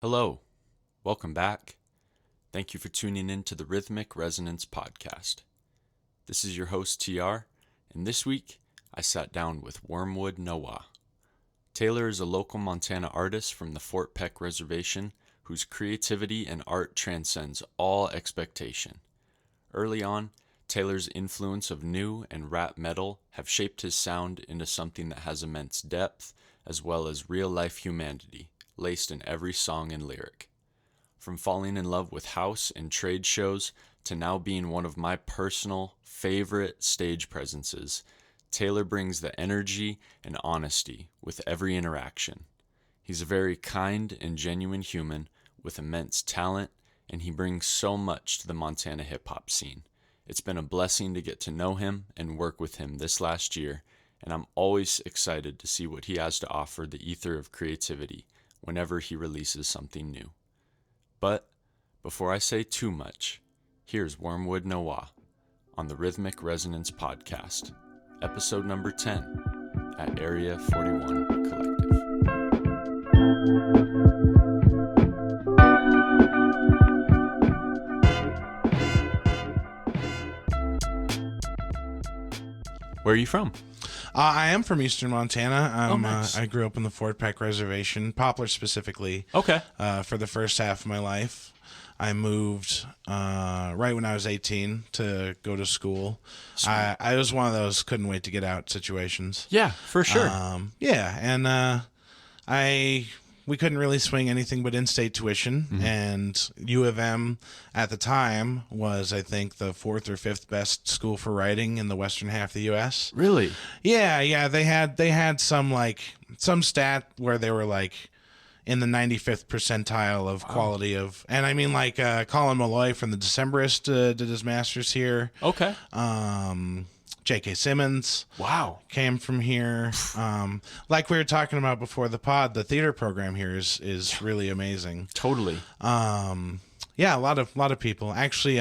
Hello, welcome back. Thank you for tuning in to the Rhythmic Resonance Podcast. This is your host, TR, and this week I sat down with Wormwood Nowa. Taylor is a local Montana artist from the Fort Peck Reservation whose creativity and art transcends all expectation. Early on, Taylor's influence of new and rap metal have shaped his sound into something that has immense depth as well as real-life humanity laced in every song and lyric. From falling in love with house and trade shows to now being one of my personal favorite stage presences, Taylor brings the energy and honesty with every interaction. He's a very kind and genuine human with immense talent, and he brings so much to the Montana hip-hop scene. It's been a blessing to get to know him and work with him this last year, and I'm always excited to see what he has to offer the ether of creativity whenever he releases something new. But before I say too much, here's Wormwood Nowa on the Rhythmic Resonance Podcast, episode number 10 at Area 41 Collective. Where are you from? I am from Eastern Montana. Nice. I grew up in the Fort Peck Reservation, Poplar specifically. Okay. For the first half of my life, I moved right when I was 18 to go to school. I was one of those couldn't wait to get out situations. Yeah, for sure. We couldn't really swing anything but in-state tuition, and U of M at the time was, I think, the fourth or fifth best school for writing in the western half of the U.S. Really? Yeah. They had some stat where they were like in the 95th percentile of quality of, and I mean Colin Malloy from the Decemberist did his master's here. Okay. J.K. Simmons. Wow. Came from here. Like we were talking about before the pod, the theater program here is really amazing. Totally. Yeah, a lot of people. Actually,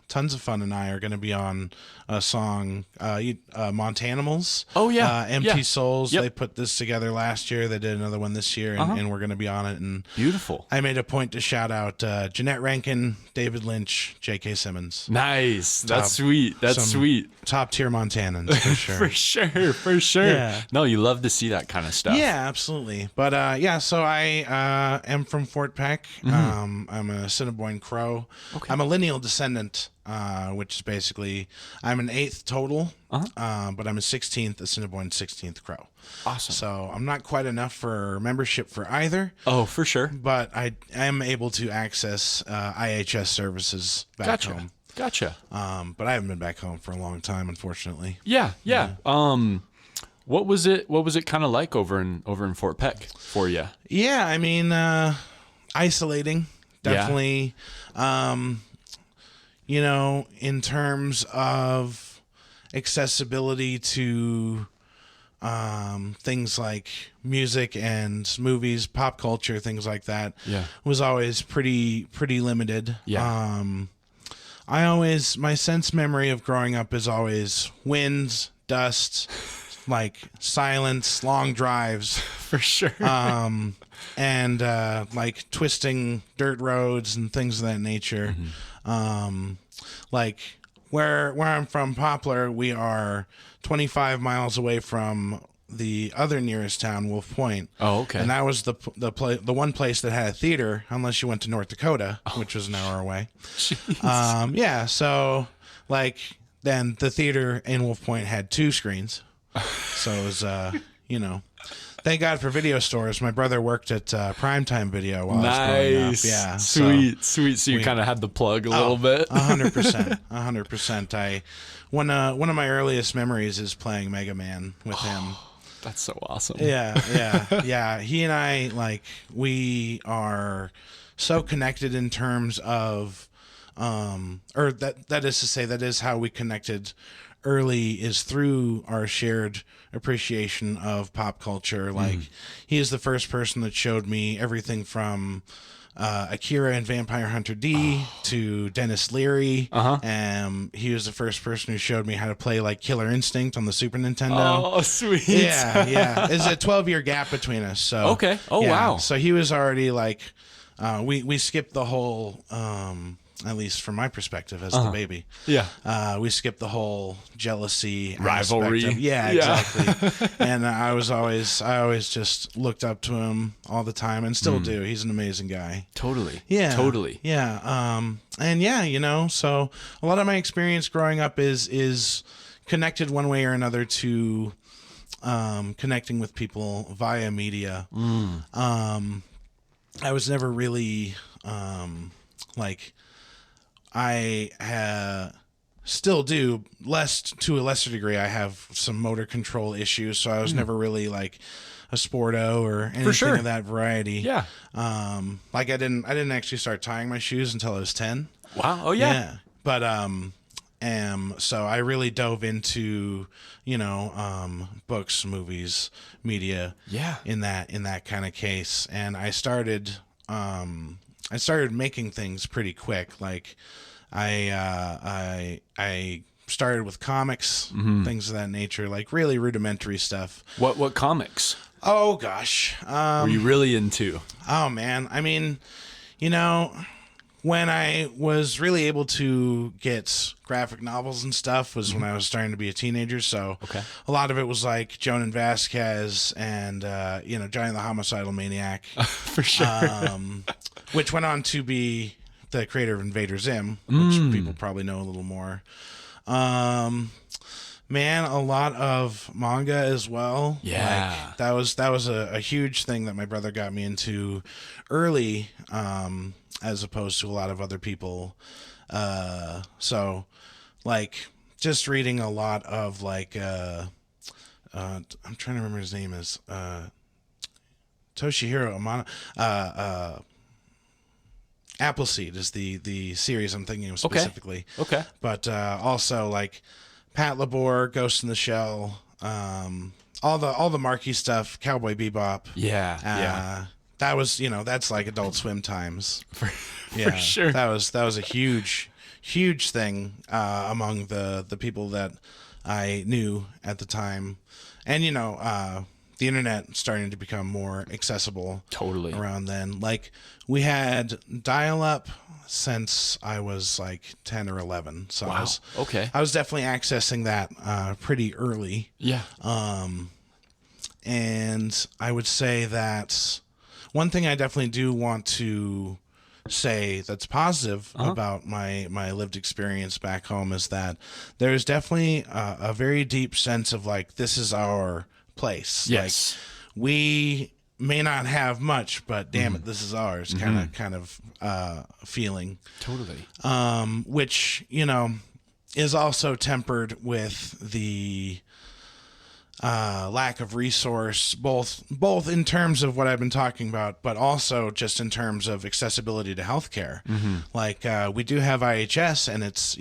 Tons of Fun and I are going to be on a song, Montanimals. Oh, yeah. Empty Souls. Yep. They put this together last year. They did another one this year, and we're going to be on it. And Beautiful. I made a point to shout out Jeanette Rankin, David Lynch, J.K. Simmons. Nice. That's sweet. That's sweet. Top tier Montanans, for sure. for sure. Yeah. No, you love to see that kind of stuff. Yeah, absolutely. But so I am from Fort Peck. I'm a Assiniboine Crow. Okay. I'm a lineal descendant, which is basically I'm an 8th total, but I'm a 16th Assiniboine, 16th Crow. Awesome. So I'm not quite enough for membership for either. Oh, for sure. But I am able to access IHS services back home. Gotcha. But I haven't been back home for a long time, unfortunately. Yeah. What was it kind of like over in Fort Peck for you? Yeah, I mean, isolating, definitely. Yeah. In terms of accessibility to things like music and movies, pop culture, things like that, was always pretty limited. Yeah. My sense memory of growing up is always wind, dust, like silence, long drives. For sure. And like twisting dirt roads and things of that nature. Like where I'm from, Poplar, we are 25 miles away from the other nearest town, Wolf Point. Oh, okay. And that was the one place that had a theater, unless you went to North Dakota, which was an hour away. Jeez. So like then the theater in Wolf Point had 2 screens. So it was thank God for video stores. My brother worked at Primetime Video while I was growing up. Yeah, sweet. So you kind of had the plug a little bit. 100%. One of my earliest memories is playing Mega Man with him. That's so awesome. Yeah. He and I, we are so connected in terms of, or that is to say, that is how we connected early is through our shared appreciation of pop culture. Like, he is the first person that showed me everything from Akira and Vampire Hunter D to Dennis Leary. He was the first person who showed me how to play like Killer Instinct on the Super Nintendo. Oh, sweet. Yeah. There's a 12-year gap between us. So Okay. Oh, wow. So he was already like, we skipped the whole, at least from my perspective as the baby. Yeah. We skipped the whole jealousy Rivalry. aspect of, exactly. And I always just looked up to him all the time and still do. He's an amazing guy. Totally. Yeah. Totally. Yeah. And yeah, so a lot of my experience growing up is connected one way or another to connecting with people via media. I was never really like, still do to a lesser degree. I have some motor control issues, so I was never really like a sporto or anything of that variety. Yeah. Like I didn't actually start tying my shoes until I was 10. Wow. Oh, yeah. But so I really dove into, books, movies, media. Yeah. In that kind of case, and I started making things pretty quick. Like I started with comics, things of that nature, like really rudimentary stuff. What comics? Oh gosh. Were you really into? Oh man. I mean, when I was really able to get graphic novels and stuff was when I was starting to be a teenager. So a lot of it was like Jonan Vasquez and, Johnny the Homicidal Maniac. For sure. Which went on to be the creator of Invader Zim, which people probably know a little more. Man, a lot of manga as well. Yeah. Like, that was a huge thing that my brother got me into early, as opposed to a lot of other people. So like just reading a lot of like, I'm trying to remember his name is, Toshihiro Amano, Appleseed is the series I'm thinking of specifically. Okay. But also like Pat Labor, Ghost in the Shell, all the marquee stuff, Cowboy Bebop. Yeah. That was, that's like Adult Swim times. For sure. That was a huge thing among the people that I knew at the time. And the internet starting to become more accessible around then. Like, we had dial-up since I was like 10 or 11. So wow. I was definitely accessing that pretty early. Yeah. And I would say that one thing I definitely do want to say that's positive about my lived experience back home is that there's definitely a very deep sense of like, this is our place. Yes. Like, we may not have much, but damn it, this is ours kind of feeling. Totally. Which, is also tempered with the lack of resource, both in terms of what I've been talking about, but also just in terms of accessibility to healthcare. Like, we do have IHS, and it's,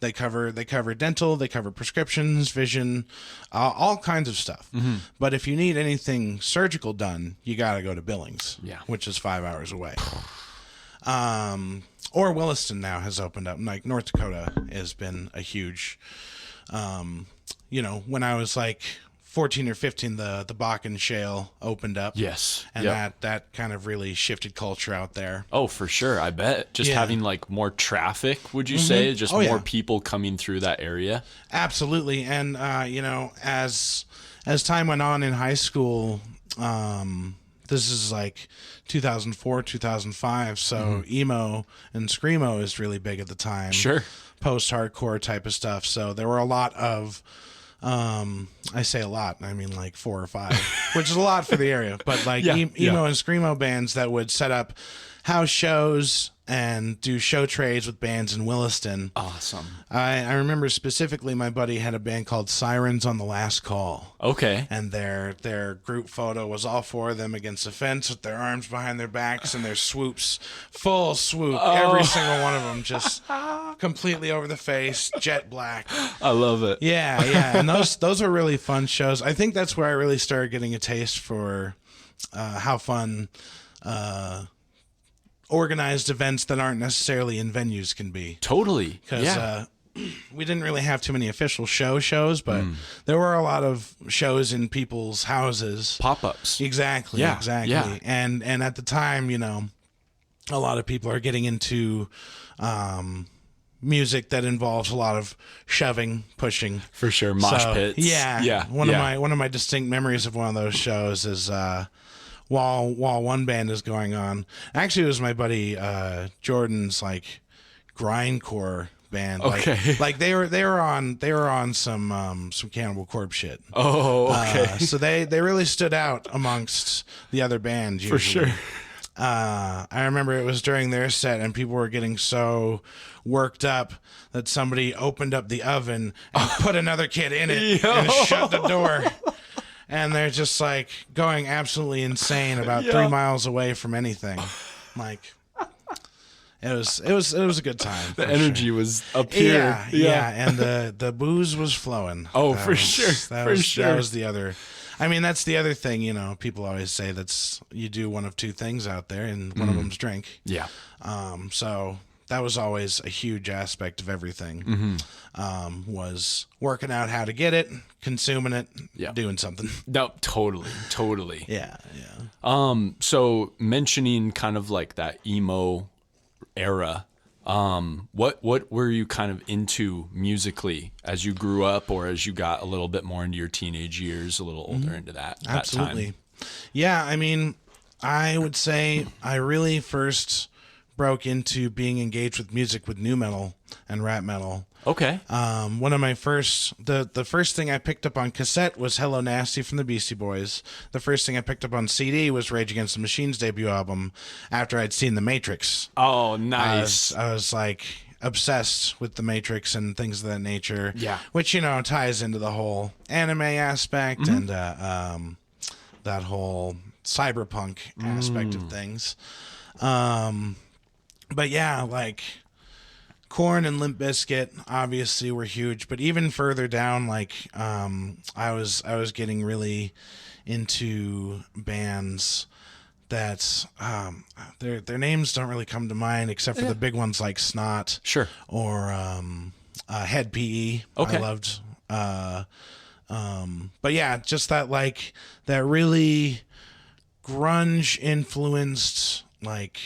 they cover dental, they cover prescriptions, vision, all kinds of stuff. But if you need anything surgical done, you got to go to Billings, which is 5 hours away. Or Williston now has opened up. Like, North Dakota has been a huge, when I was like 14 or 15, the Bakken Shale opened up. Yes. And that kind of really shifted culture out there. Oh, for sure. I bet. Just having like more traffic, would you say? Just more people coming through that area? Absolutely. And, as time went on in high school, this is like 2004, 2005. So emo and screamo is really big at the time. Sure. Post-hardcore type of stuff. So there were a lot of, I say a lot, I mean like 4 or 5, which is a lot for the area. But like emo and screamo bands that would set up house shows and do show trades with bands in Williston. Awesome. I remember specifically my buddy had a band called Sirens on the Last Call. Okay. And their group photo was all four of them against the fence with their arms behind their backs and their swoops, full swoop, every single one of them just completely over the face, jet black. I love it. Yeah. And those are really fun shows. I think that's where I really started getting a taste for how fun organized events that aren't necessarily in venues can be. Totally. Because we didn't really have too many official shows, but there were a lot of shows in people's houses. Pop-ups. Exactly. Yeah. And at the time, a lot of people are getting into music that involves a lot of shoving, pushing. For sure. Mosh pits. Yeah. One of my distinct memories of one of those shows is while one band is going on. Actually, it was my buddy Jordan's like grindcore band. Okay. Like they were on some Cannibal Corpse shit. Oh, okay. So they really stood out amongst the other bands usually. For sure. I remember it was during their set and people were getting so worked up that somebody opened up the oven and put another kid in it and shut the door. And they're just like going absolutely insane about 3 miles away from anything. Like it was a good time. The energy was up here. Yeah. And the booze was flowing. Oh, That for sure. That was the other. I mean, that's the other thing, people always say you do one of two things out there and one of them's drink. Yeah. So that was always a huge aspect of everything. Was working out how to get it, consuming it, doing something. No, totally. Yeah. So mentioning kind of like that emo era, what were you kind of into musically as you grew up or as you got a little bit more into your teenage years, a little older into that Absolutely. time? Yeah, I mean, I would say I really first broke into being engaged with music with nu metal and rap metal. Okay. One of my the first thing I picked up on cassette was Hello Nasty from the Beastie Boys. The first thing I picked up on CD was Rage Against the Machine's debut album after I'd seen The Matrix. Oh, nice. I was like obsessed with The Matrix and things of that nature. Yeah. Which, ties into the whole anime aspect and that whole cyberpunk aspect of things. But yeah, like Korn and Limp Bizkit obviously were huge, but even further down, like I was getting really into bands that their names don't really come to mind except for the big ones like Snot, Sure, or Head PE. Okay. I loved. But yeah, just that really grunge influenced, like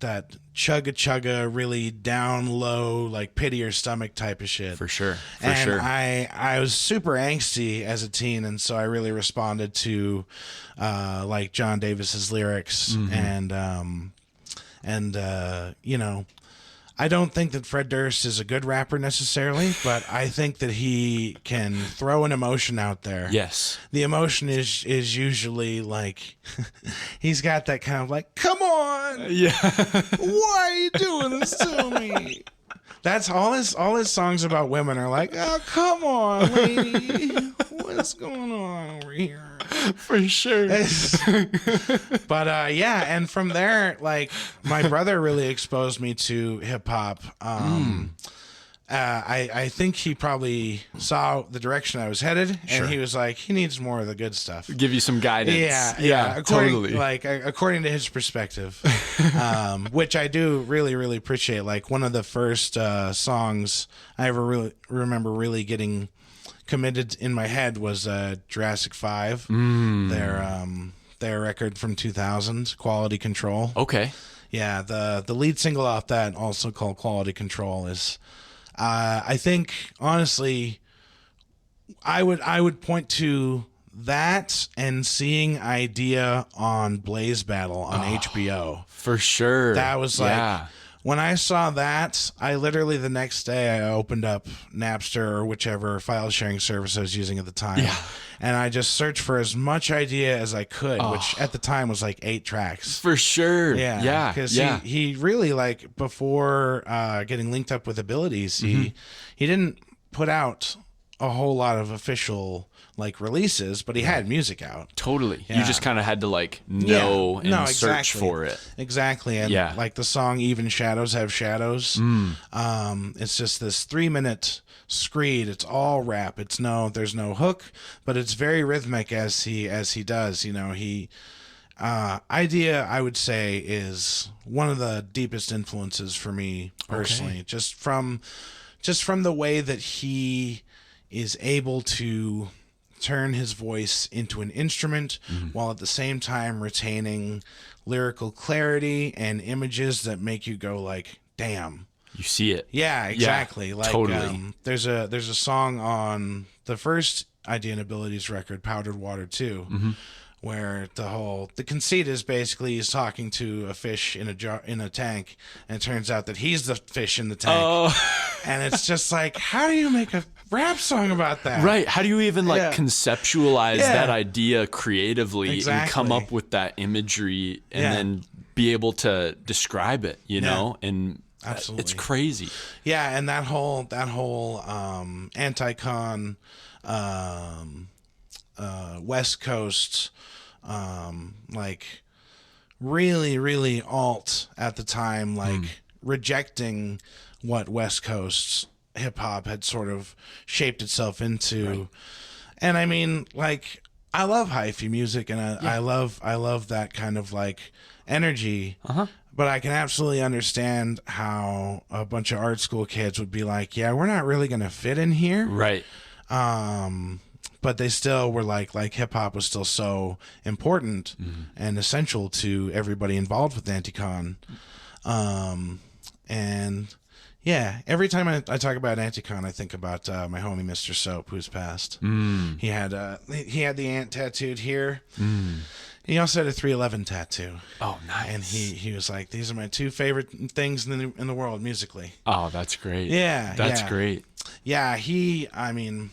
that chugga really down low, like pity your stomach type of shit. for sure. I was super angsty as a teen, and so I really responded to like John Davis's lyrics and I don't think that Fred Durst is a good rapper necessarily, but I think that he can throw an emotion out there. Yes. The emotion is usually like he's got that kind of like, come on, Yeah. why are you doing this to me? That's all his songs about women are like, oh, come on, lady, what's going on over here? For sure. But yeah, and from there, like my brother really exposed me to hip hop. I think he probably saw the direction I was headed, and he was like, he needs more of the good stuff. Give you some guidance. Yeah, totally. According to his perspective, which I do really, really appreciate. Like one of the first songs I ever really remember really getting committed in my head was Jurassic 5, their record from 2000, Quality Control. Okay. Yeah, the lead single off that, also called Quality Control, is I think honestly I would point to that and seeing Idea on Blaze Battle on HBO. For sure. That was like when I saw that, I literally the next day I opened up Napster or whichever file sharing service I was using at the time. Yeah. And I just searched for as much idea as I could, which at the time was like 8 tracks. For sure. Yeah. Because yeah. he really, like, before getting linked up with Abilities, he didn't put out a whole lot of official like releases, but he had music out. Totally. Yeah. You just kind of had to like know and search exactly. for it. Exactly. And like the song Even Shadows Have Shadows, it's just this 3-minute screed. It's all rap. There's no hook, but it's very rhythmic as he does. You know, Idea, I would say, is one of the deepest influences for me personally. Okay. Just from the way that he is able to turn his voice into an instrument while at the same time retaining lyrical clarity and images that make you go like, damn. You see it. Yeah, exactly. Like totally. There's a song on the first Idea and Abilities record, Powdered Water 2, where the conceit is basically he's talking to a fish in a tank, and it turns out that he's the fish in the tank. And it's just like, how do you make a rap song about that? Right. How do you even conceptualize that idea creatively and come up with that imagery and then be able to describe it, you know? And absolutely, it's crazy. Yeah, and that whole anti-con West Coast like really alt at the time, like rejecting what West Coast hip hop had sort of shaped itself into. Right. And I mean, like, I love hyphy music, and I love that kind of like energy. But I can absolutely understand how a bunch of art school kids would be like, yeah, we're not really going to fit in here. Right. But they still were like hip hop was still so important and essential to everybody involved with Anticon. And yeah, every time I talk about Anticon, I think about my homie Mr. Soap, who's passed. He had the ant tattooed here. He also had a 311 tattoo. Oh, nice. And he was like, these are my 2 favorite things in the world musically. Oh, that's great. Yeah, that's great. Yeah, I mean,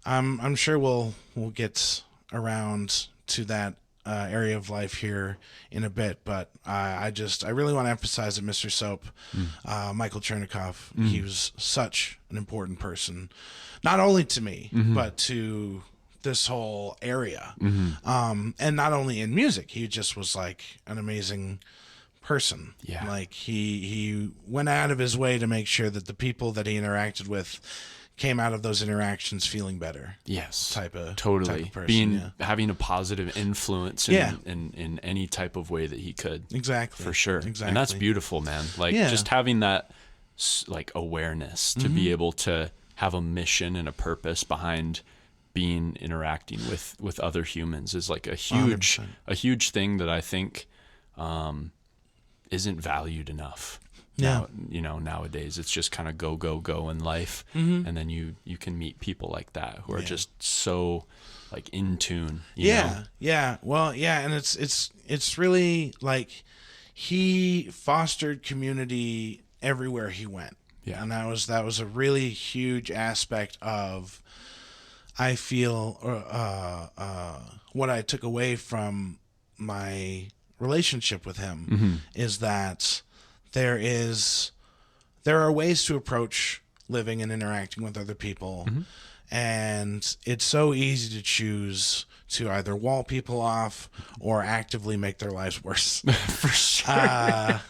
I'm sure we'll get around to that area of life here in a bit, but I really want to emphasize that Mr. Soap, Michael Chernikov, he was such an important person, not only to me, but to this whole area. And not only in music, he just was like an amazing person. Yeah. Like he went out of his way to make sure that the people that he interacted with came out of those interactions feeling better. Yes. Type of person. Having a positive influence in any type of way that he could. Exactly. For sure. Exactly. And that's beautiful, man. Like just having that like awareness to be able to have a mission and a purpose behind interacting with other humans is like a huge 100%. A huge thing that I think isn't valued enough. Now, nowadays it's just kind of go in life, and then you can meet people like that who are just so like in tune. You know? Well, and it's really like he fostered community everywhere he went. Yeah, and that was a really huge aspect of, I feel, what I took away from my relationship with him is that there are ways to approach living and interacting with other people, and it's so easy to choose to either wall people off or actively make their lives worse. For sure.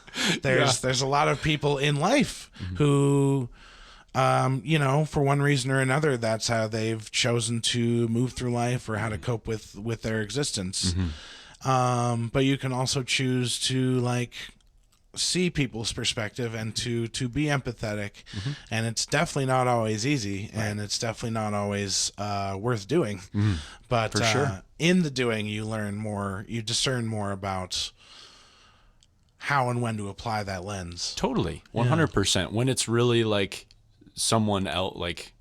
There's a lot of people in life who, for one reason or another, that's how they've chosen to move through life or how to cope with their existence. But you can also choose to like see people's perspective and to be empathetic, and it's definitely not always easy, and it's definitely not always worth doing. But for sure, in the doing, you learn more, you discern more about how and when to apply that lens. Totally, 100%. When it's really like someone else, like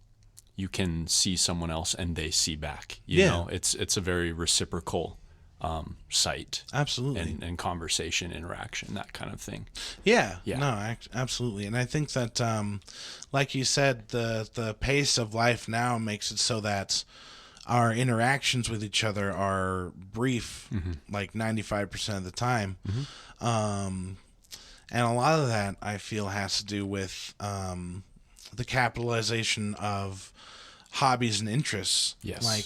you can see someone else and they see back. You know, it's a very reciprocal sight. Absolutely. And conversation, interaction, that kind of thing. Yeah. No, absolutely. And I think that, like you said, the pace of life now makes it so that our interactions with each other are brief, like 95% of the time. And a lot of that, I feel, has to do with the capitalization of hobbies and interests. Yes. Like,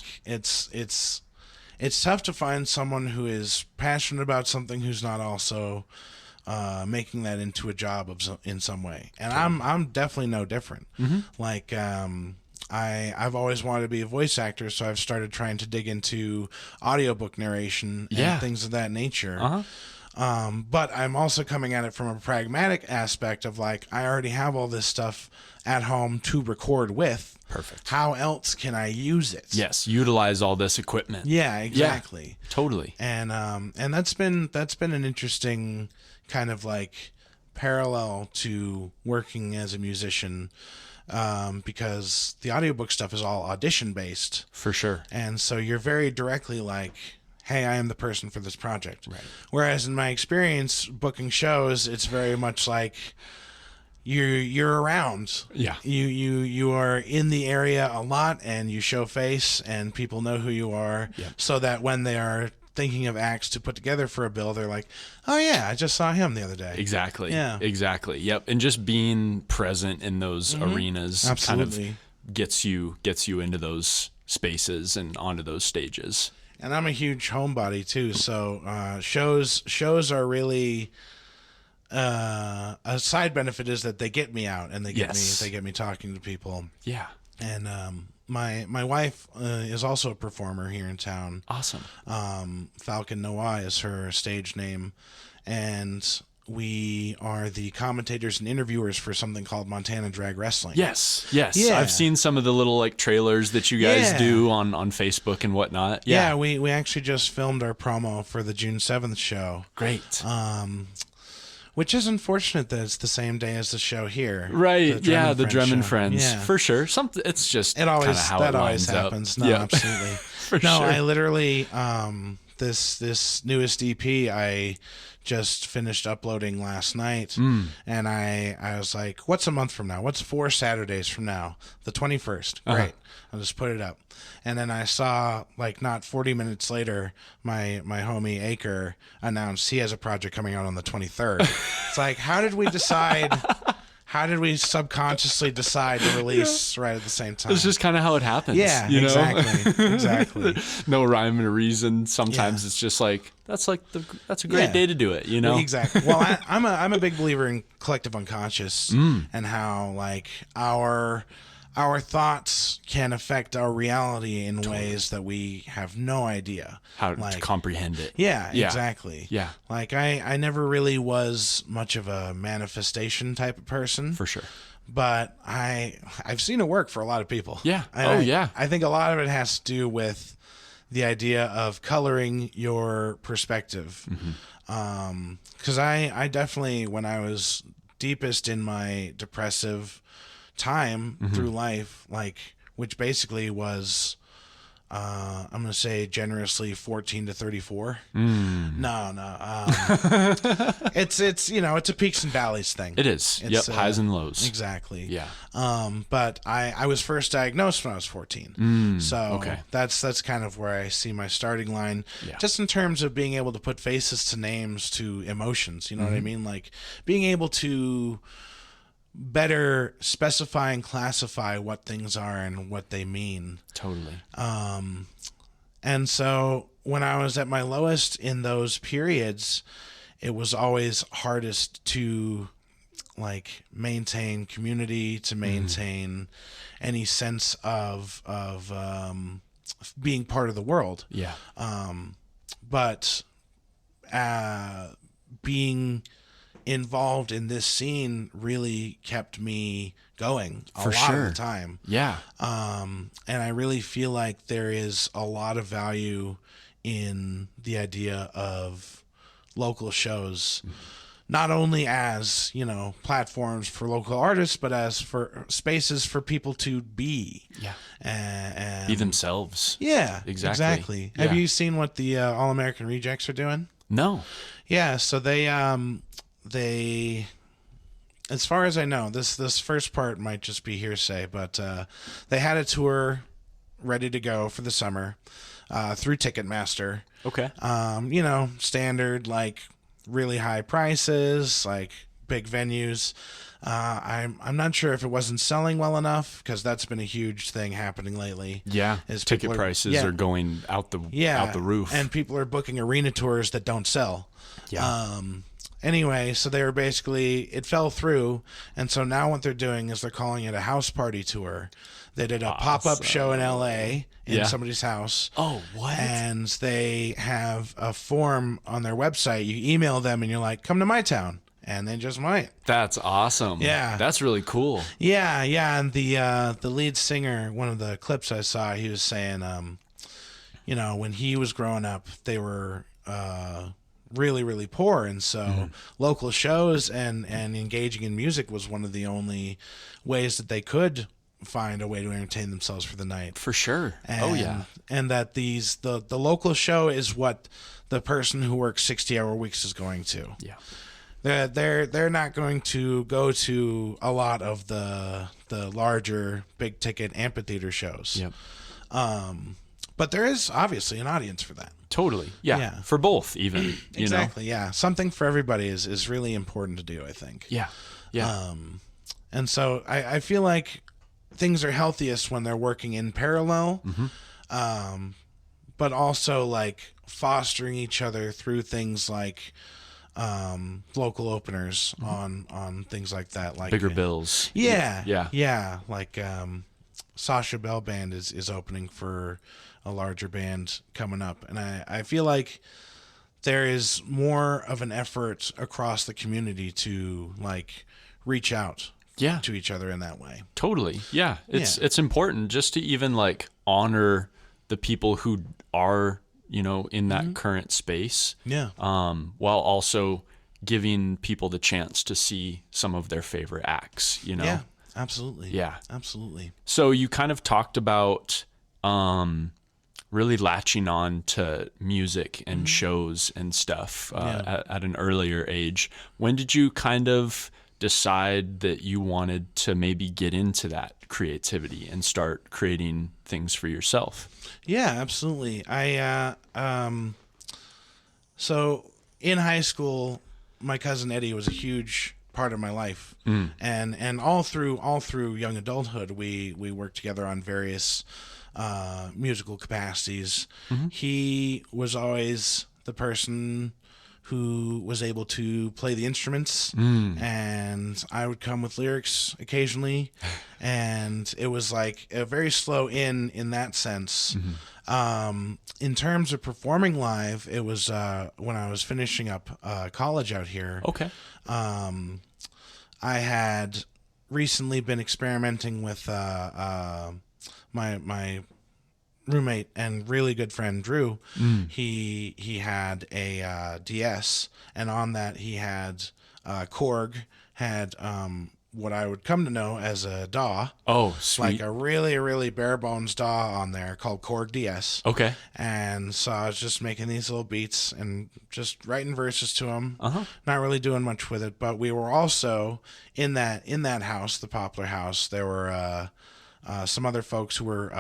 it's tough to find someone who is passionate about something who's not also making that into a job in some way. And I'm definitely no different. Like, I've always wanted to be a voice actor, so I've started trying to dig into audiobook narration and things of that nature. But I'm also coming at it from a pragmatic aspect of, like, I already have all this stuff at home to record with. Perfect. How else can I use it? Yes, utilize all this equipment. Yeah, exactly. Yeah, totally. And that's been an interesting kind of like parallel to working as a musician, because the audiobook stuff is all audition based. For sure. And so you're very directly like, hey, I am the person for this project. Right. Whereas in my experience booking shows, it's very much like you're around. Yeah. You are in the area a lot, and you show face, and people know who you are. Yep. So that when they are thinking of acts to put together for a bill, they're like, oh yeah, I just saw him the other day. Exactly. Yeah. Exactly. Yep. And just being present in those arenas Absolutely. kind of gets you into those spaces and onto those stages. And I'm a huge homebody too, so shows are really a side benefit is that they get me out and they get me talking to people. Yeah. And my wife is also a performer here in town. Awesome. Falcon Nowa is her stage name, and we are the commentators and interviewers for something called Montana Drag Wrestling. Yes. Yeah. I've seen some of the little like trailers that you guys do on Facebook and whatnot. Yeah, we actually just filmed our promo for the June 7th show. Great. Which is unfortunate that it's the same day as the show here. Right. The Drum and Friends. Yeah. For sure. It's just it always how that it always lines happens. Up. No, Yep. absolutely. For no, sure. I literally this newest EP I just finished uploading last night, and I was like, what's a month from now? What's 4 Saturdays from now? The 21st. Great. I'll just put it up. And then I saw, like, not 40 minutes later, my homie Aker announced he has a project coming out on the 23rd. It's like, how did we subconsciously decide to release right at the same time? It's just kind of how it happens. Yeah, you know? exactly. No rhyme or reason. Sometimes it's just like, that's a great day to do it, you know? Exactly. Well, I'm a big believer in collective unconscious and how, like, our thoughts can affect our reality in ways that we have no idea how to comprehend it. Yeah, exactly. Yeah. Like, I never really was much of a manifestation type of person. For sure. But I've seen it work for a lot of people. Yeah. And I think a lot of it has to do with the idea of coloring your perspective. Because I definitely, when I was deepest in my depressive time through life, like, which basically was I'm gonna say generously 14 to 34. It's it's a peaks and valleys thing. It is. It's, highs and lows. Exactly. Yeah. But I was first diagnosed when I was 14. So okay. that's kind of where I see my starting line, just in terms of being able to put faces to names to emotions. You know what I mean? Like, being able to better specify and classify what things are and what they mean. Totally. And so when I was at my lowest in those periods, it was always hardest to, like, maintain community, to maintain any sense of being part of the world. Yeah. But being involved in this scene really kept me going a lot of the time. Yeah. And I really feel like there is a lot of value in the idea of local shows not only as, platforms for local artists, but as for spaces for people to be. Yeah. And Be themselves. Yeah, Exactly. Have Yeah. you seen what the All American Rejects are doing? No. Yeah, so they as far as I know, this first part might just be hearsay, but they had a tour ready to go for the summer through Ticketmaster. Okay. Standard, like really high prices, like big venues. I'm not sure if it wasn't selling well enough, because that's been a huge thing happening lately. Yeah. Ticket prices are going out the roof. And people are booking arena tours that don't sell. Yeah. Anyway, so they were basically, it fell through, and so now what they're doing is they're calling it a house party tour. They did a pop-up show in LA in somebody's house. Oh, what? And they have a form on their website. You email them and you're like, come to my town. And they just might. That's awesome. Yeah. That's really cool. Yeah. And the lead singer, one of the clips I saw, he was saying, when he was growing up, they were really, really poor. And so local shows and engaging in music was one of the only ways that they could find a way to entertain themselves for the night. For sure. And, and that the local show is what the person who works 60-hour weeks is going to. Yeah. They're not going to go to a lot of the larger big ticket amphitheater shows. Yep. But there is obviously an audience for that. Totally. Yeah. For both, even. Exactly. Yeah. Something for everybody is really important to do, I think. Yeah. Yeah. And so I feel like things are healthiest when they're working in parallel, but also like fostering each other through things like local openers on things like that, like bigger bills. Yeah. Like Sasha Bell Band is opening for a larger band coming up, and I feel like there is more of an effort across the community to like reach out to each other in that way. Totally. Yeah. It's important just to even like honor the people who are, in that current space. Yeah. While also giving people the chance to see some of their favorite acts, Yeah, absolutely. Yeah. Absolutely. So you kind of talked about really latching on to music and shows and stuff at an earlier age. When did you kind of decide that you wanted to maybe get into that creativity and start creating things for yourself? Yeah, absolutely. So in high school, my cousin Eddie was a huge part of my life, and all through young adulthood, we worked together on various musical capacities. He was always the person who was able to play the instruments, and I would come with lyrics occasionally, and it was like a very slow in that sense. In terms of performing live, it was when I was finishing up college out here. Okay. I had recently been experimenting with my roommate and really good friend Drew. He had a DS, and on that he had Korg, had what I would come to know as a DAW. Oh, sweet. Like a really bare bones DAW on there called Korg DS. Okay. And so I was just making these little beats and just writing verses to them. Not really doing much with it, but we were also in that house, the Poplar House. There were some other folks who were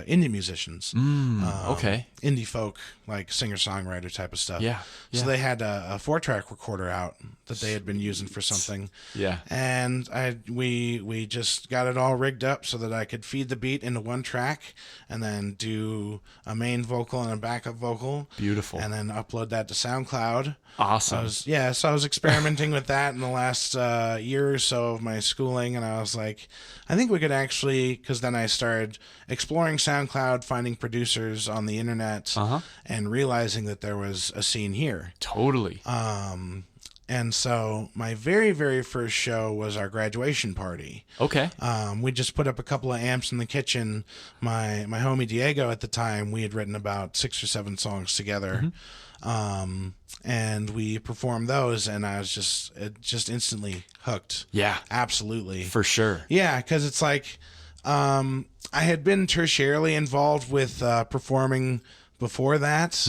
indie musicians. Okay. Indie folk, like singer-songwriter type of stuff. Yeah. So they had a 4-track recorder out that they had been using for something. Yeah. And we just got it all rigged up so that I could feed the beat into one track and then do a main vocal and a backup vocal. Beautiful. And then upload that to SoundCloud. Awesome. So I was experimenting with that in the last year or so of my schooling, and I was like, I think we could actually, because then I started exploring SoundCloud, finding producers on the internet, and realizing that there was a scene here. Totally. And so my very, very first show was our graduation party. Okay. We just put up a couple of amps in the kitchen. My homie Diego at the time, we had written about 6 or 7 songs together. And we performed those, and I was just instantly hooked. Yeah. Absolutely. For sure. Yeah, because it's like I had been tertiarily involved with performing before that,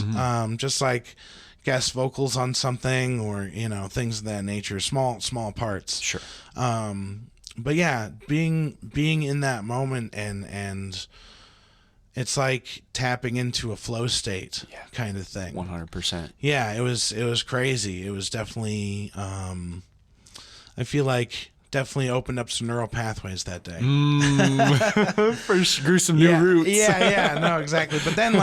just like guest vocals on something or, things of that nature, small parts. Sure. But yeah, being in that moment and it's like tapping into a flow state kind of thing. 100%. Yeah, it was crazy. It was definitely I feel like definitely opened up some neural pathways that day. First grew some new roots. No, exactly. But then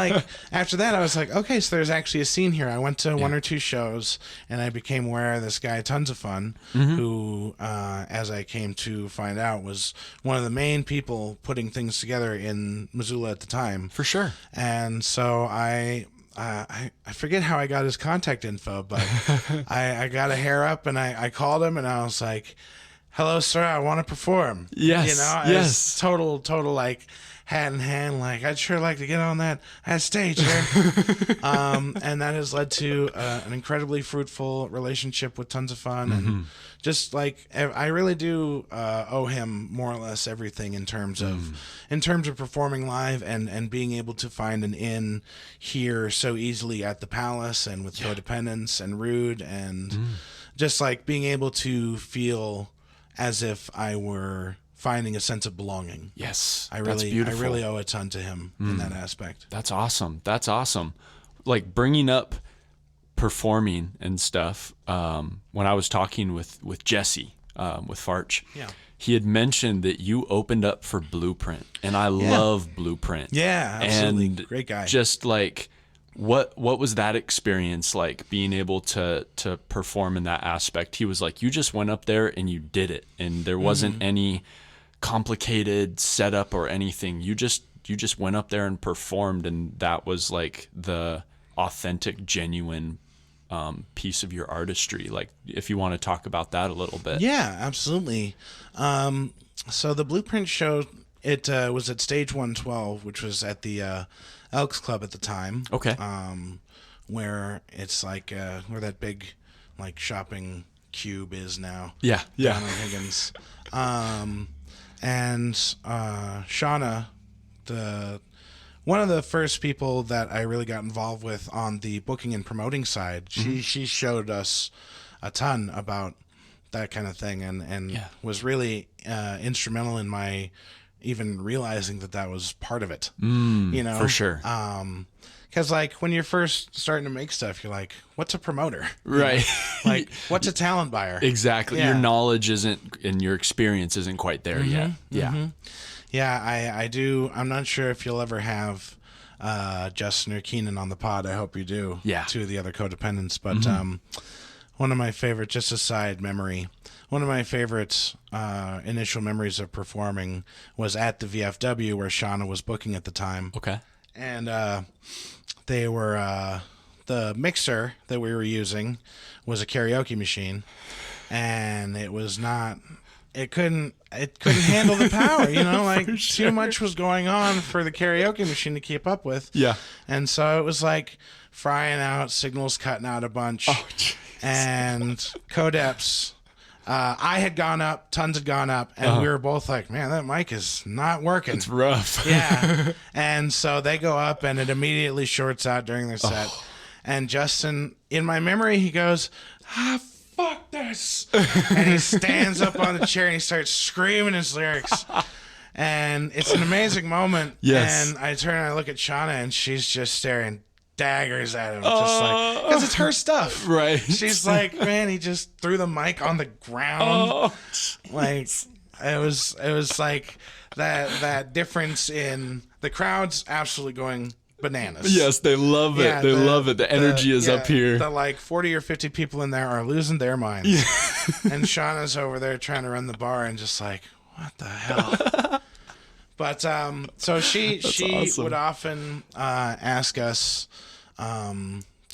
after that I was like, okay, so there's actually a scene here. I went to 1 or 2 shows and I became aware of this guy, Tons of Fun, who as I came to find out was one of the main people putting things together in Missoula at the time. For sure. And so I forget how I got his contact info, but I got a hair up and I called him and I was like, hello, sir, I want to perform. Yes. As total like hat in hand, like I'd sure like to get on that stage here. And that has led to an incredibly fruitful relationship with Tons of Fun, and just like I really do owe him more or less everything in terms of performing live and being able to find an in here so easily at the Palace and with Codependence and Rude and just like being able to feel as if I were finding a sense of belonging. Yes, I that's beautiful. I really owe a ton to him in that aspect. That's awesome. That's awesome. Like bringing up performing and stuff. When I was talking with Jesse, with Farch, he had mentioned that you opened up for Blueprint, and I love Blueprint. Yeah, absolutely. And great guy. Just like, what was that experience like, being able to perform in that aspect? He was like, you just went up there and you did it, and there wasn't any complicated setup or anything. You just went up there and performed, and that was like the authentic, genuine piece of your artistry. Like, if you want to talk about that a little bit. Yeah, absolutely. So the Blueprint show, it was at Stage 112, which was at the Elks Club at the time. Okay. Where it's like where that big like shopping cube is now. Yeah. Down in Higgins. And Shauna, one of the first people that I really got involved with on the booking and promoting side, she showed us a ton about that kind of thing and was really instrumental in my even realizing that was part of it. For sure. Because like when you're first starting to make stuff, you're like, what's a promoter? Right. Like, what's a talent buyer? Exactly. Yeah. Your knowledge isn't, and your experience isn't quite there yet. Yeah. Yeah, I do. I'm not sure if you'll ever have Justin or Keenan on the pod. I hope you do. Yeah. 2 of the other codependents. But one of my favorite, just a side memory, one of my favorite initial memories of performing was at the VFW where Shauna was booking at the time. Okay. And they were the mixer that we were using was a karaoke machine, and it was not. It couldn't handle the power, like too much was going on for the karaoke machine to keep up with. Yeah. And so it was like frying out, signals cutting out a bunch, and codeps. I had gone up, Tons had gone up, and we were both like, man, that mic is not working. It's rough. Yeah. And so they go up, and it immediately shorts out during their set. And Justin, in my memory, he goes, fuck this. And he stands up on the chair, and he starts screaming his lyrics. And it's an amazing moment. Yes. And I turn and I look at Shauna, and she's just staring daggers at him, just like, because it's her stuff, right? She's like, man, he just threw the mic on the ground. Like it was like that difference in the crowd's absolutely going bananas. Yes, they love it. They love it. The energy is up here. The like 40 or 50 people in there are losing their minds. And Shauna's over there trying to run the bar and just like, what the hell? But so she awesome. would often ask us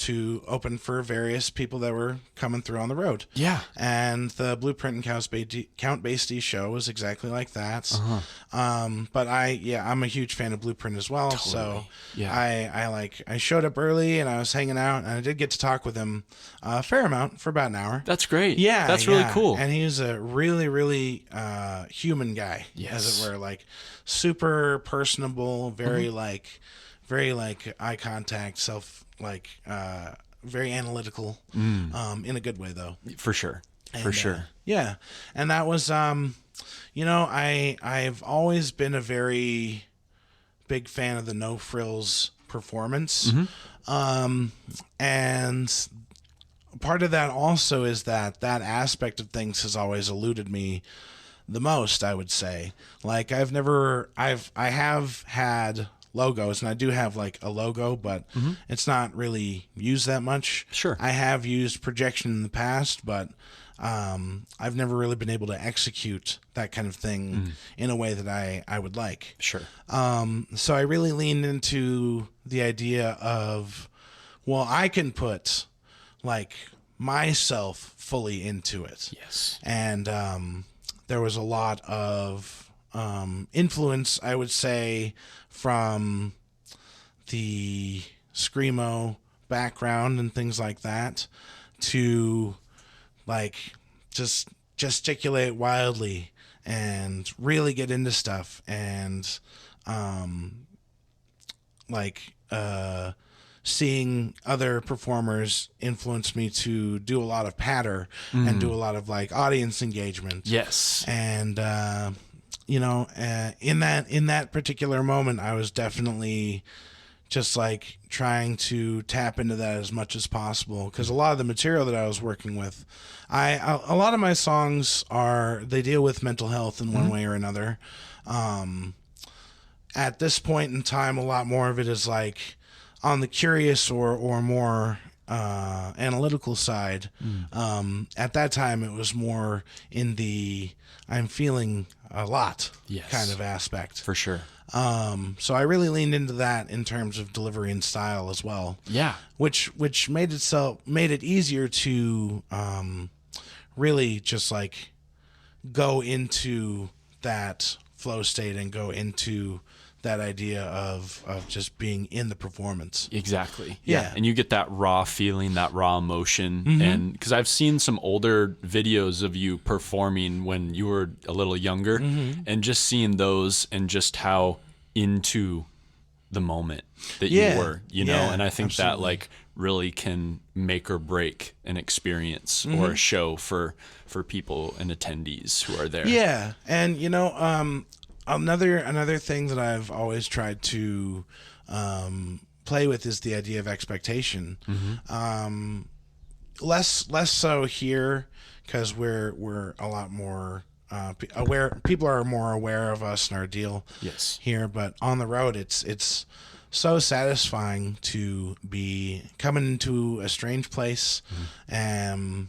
to open for various people that were coming through on the road. Yeah. And the Blueprint and Count Basie show was exactly like that. But I'm a huge fan of Blueprint as well. Totally. So Yeah. I showed up early and I was hanging out, and I did get to talk with him a fair amount for about an hour. That's great. Yeah. That's really cool. And he's a really, really human guy, as it were, like super personable, very eye contact, very analytical, in a good way though. For sure. Yeah. And that was, I've always been a very big fan of the No Frills performance. And part of that also is that aspect of things has always eluded me the most, I would say. Like I have had logos, and I do have like a logo, but it's not really used that much. Sure. I have used projection in the past, but I've never really been able to execute that kind of thing in a way that I would like. Sure. So I really leaned into the idea of, well, I can put like myself fully into it. Yes. And there was a lot of influence, I would say, from the screamo background and things like that to like just gesticulate wildly and really get into stuff, and seeing other performers influenced me to do a lot of patter and do a lot of like audience engagement. Yes. And in that particular moment, I was definitely just like trying to tap into that as much as possible, because a lot of the material that I was working with, a lot of my songs they deal with mental health in one way or another. At this point in time, a lot more of it is like on the curious or more analytical side. At that time, it was more in the I'm feeling a lot kind of aspect. For sure. So I really leaned into that in terms of delivery and style as well. Yeah. Which made it easier to really just like go into that flow state and go into that idea of just being in the performance. Exactly. Yeah. And you get that raw feeling, that raw emotion. And because I've seen some older videos of you performing when you were a little younger, and just seeing those and just how into the moment that you were, and I think that like really can make or break an experience or a show for people and attendees who are there. Yeah. And another thing that I've always tried to play with is the idea of expectation. Less so here, because we're a lot more aware. People are more aware of us and our deal here. But on the road, it's so satisfying to be coming into a strange place and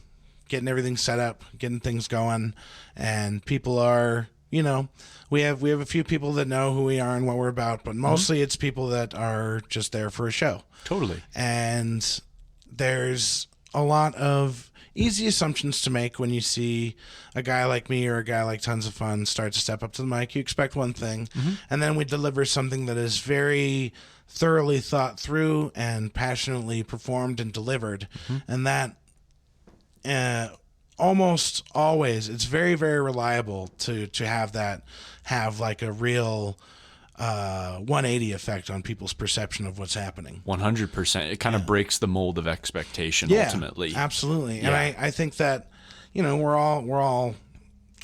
getting everything set up, getting things going, and people are, we have a few people that know who we are and what we're about, but mostly it's people that are just there for a show. Totally. And there's a lot of easy assumptions to make when you see a guy like me or a guy like Tons of Fun start to step up to the mic. You expect one thing, and then we deliver something that is very thoroughly thought through and passionately performed and delivered. And that almost always, it's very, very reliable to have like a real 180 effect on people's perception of what's happening. 100%. It kind of breaks the mold of expectation ultimately. Absolutely. And I think that, we're all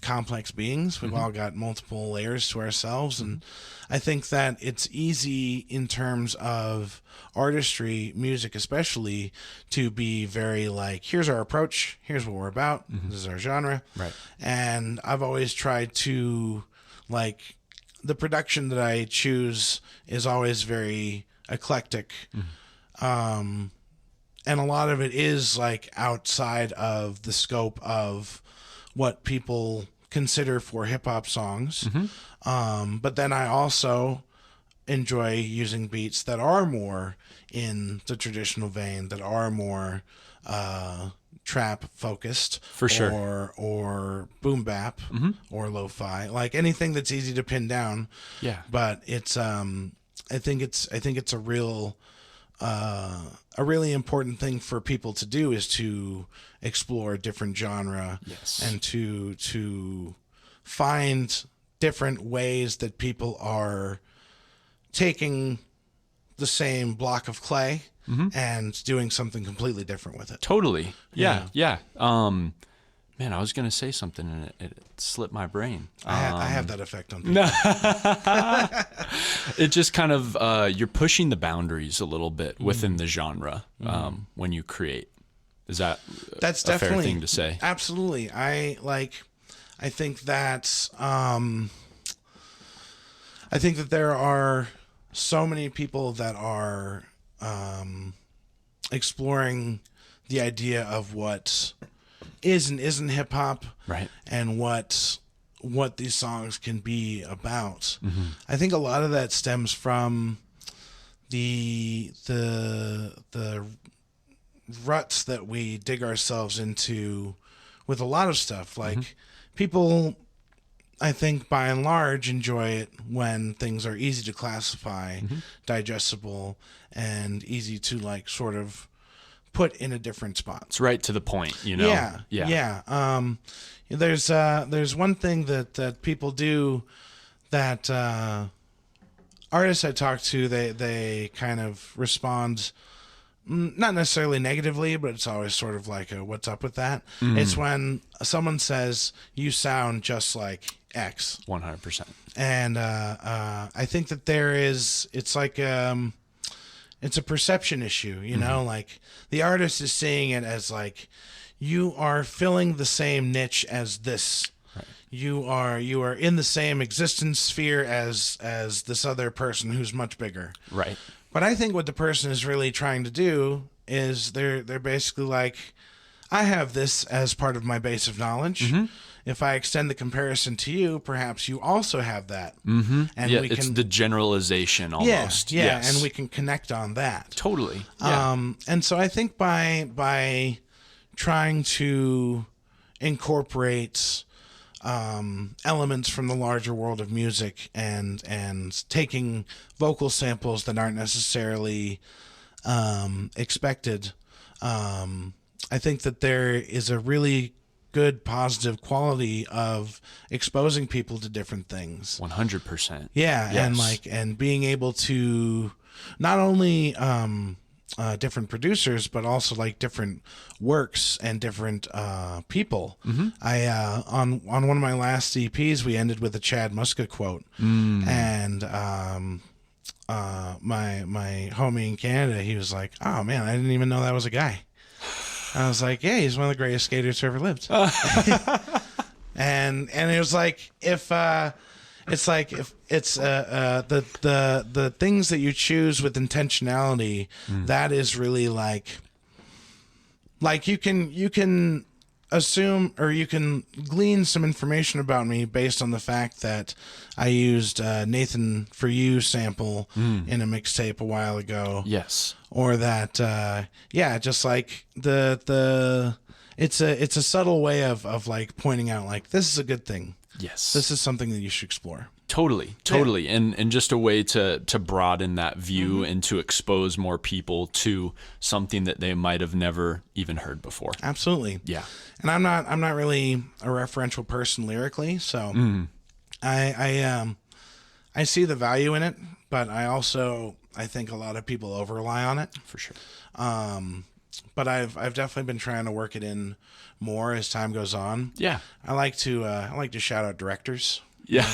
complex beings. We've all got multiple layers to ourselves. And I think that it's easy in terms of artistry, music especially, to be very like, here's our approach, here's what we're about, this is our genre. Right. And I've always tried to, like, the production that I choose is always very eclectic. And a lot of it is like outside of the scope of what people consider for hip hop songs. But then I also enjoy using beats that are more in the traditional vein, that are more trap focused, For sure. or boom bap, or lo-fi, like anything that's easy to pin down. Yeah. But it's I think it's a really important thing for people to do, is to explore a different genre. Yes. And to find different ways that people are taking the same block of clay and doing something completely different with it. Totally. Yeah. Man, I was going to say something and it slipped my brain. I have that effect on people. It just kind of, you're pushing the boundaries a little bit within the genre when you create. Is that's a definitely fair thing to say? Absolutely. I think that there are so many people that are exploring the idea of what is and isn't hip hop, Right. and what these songs can be about. I think a lot of that stems from the ruts that we dig ourselves into with a lot of stuff. Like people, I think by and large, enjoy it when things are easy to classify, digestible, and easy to like sort of put in a different spot. It's right to the point, you know? Yeah. There's one thing that people do that artists I talk to, they kind of respond, not necessarily negatively, but it's always sort of like a, what's up with that? It's when someone says, you sound just like X. 100%. And I think that it's like it's a perception issue, you know, like the artist is seeing it as like, you are filling the same niche as this. Right. You are in the same existence sphere as this other person who's much bigger. Right. But I think what the person is really trying to do is they're basically like, I have this as part of my base of knowledge. If I extend the comparison to you, perhaps you also have that. And it's the generalization almost. Yeah, yes. and we can connect on that. Totally. Yeah. And so I think by trying to incorporate elements from the larger world of music and taking vocal samples that aren't necessarily expected, I think that there is a really good positive quality of exposing people to different things. 100%. Yeah, Yes. and being able to not only different producers, but also like different works and different people. I on one of my last EPs, we ended with a Chad Muska quote, and my homie in Canada, he was like, "Oh man, I didn't even know that was a guy." I was like, "Yeah, he's one of the greatest skaters who ever lived." and it was like, if it's the things that you choose with intentionality, that is really like you can assume, or you can glean some information about me based on the fact that I used Nathan For You sample in a mixtape a while ago. Yes. Or that just like it's a subtle way of like pointing out like, this is a good thing. Yes. This is something that you should explore. Totally. Yeah. And just a way to broaden that view and to expose more people to something that they might have never even heard before. Absolutely. Yeah. And I'm not really a referential person lyrically, so I see the value in it, but I think a lot of people over rely on it. For sure. But I've definitely been trying to work it in more as time goes on. Yeah. I like to shout out directors. Yeah.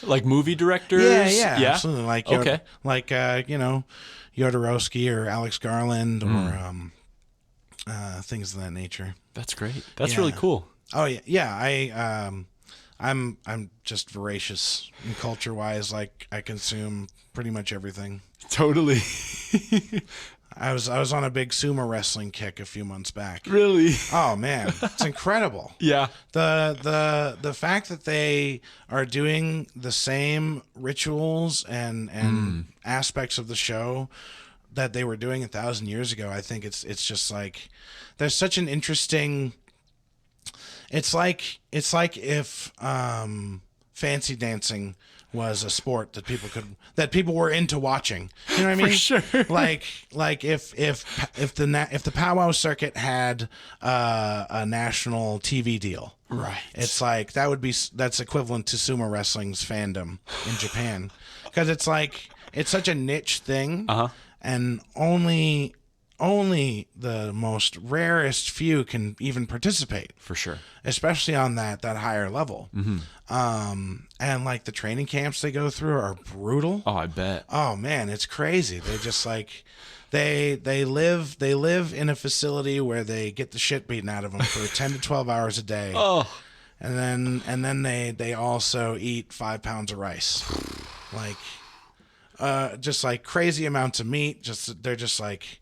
Like movie directors? Yeah, absolutely. Like Jodorowsky or Alex Garland or things of that nature. That's great. That's really cool. Oh yeah. I'm just voracious in culture wise. Like I consume pretty much everything. Totally. I was on a big sumo wrestling kick a few months back. Really? Oh man, it's incredible. Yeah. The fact that they are doing the same rituals and aspects of the show that they were doing 1,000 years ago, I think it's just like there's such an interesting. It's like if fancy dancing was a sport that people were into watching. You know what I mean? For sure. Like if the powwow circuit had a national TV deal. Right. It's like that's equivalent to sumo wrestling's fandom in Japan, because it's like it's such a niche thing, and only the most rarest few can even participate. For sure. Especially on that higher level. And like the training camps they go through are brutal. Oh, I bet. Oh man, it's crazy. They just like they live in a facility where they get the shit beaten out of them for 10 to 12 hours a day. Oh. And then they also eat 5 pounds of rice. Like just like crazy amounts of meat. They're just like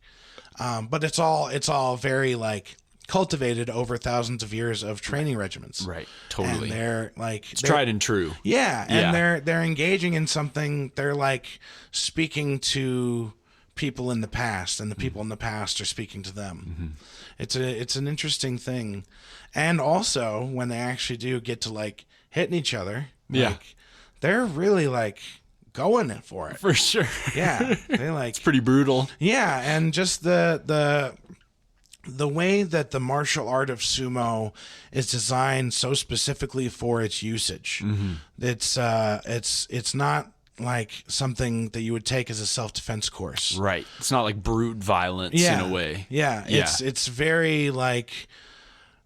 but it's all very like cultivated over thousands of years of training regimens. Right. Totally. And they're like it's tried and true. Yeah, and Yeah. they're engaging in something. They're like speaking to people in the past, and the people in the past are speaking to them. It's an interesting thing. And also when they actually do get to like hitting each other, like, they're really like going for it. For sure. Yeah, they like It's pretty brutal. yeah, and just the way that the martial art of sumo is designed so specifically for its usage. It's not like something that you would take as a self-defense course. Right. It's not like brute violence in a way. Yeah, it's very like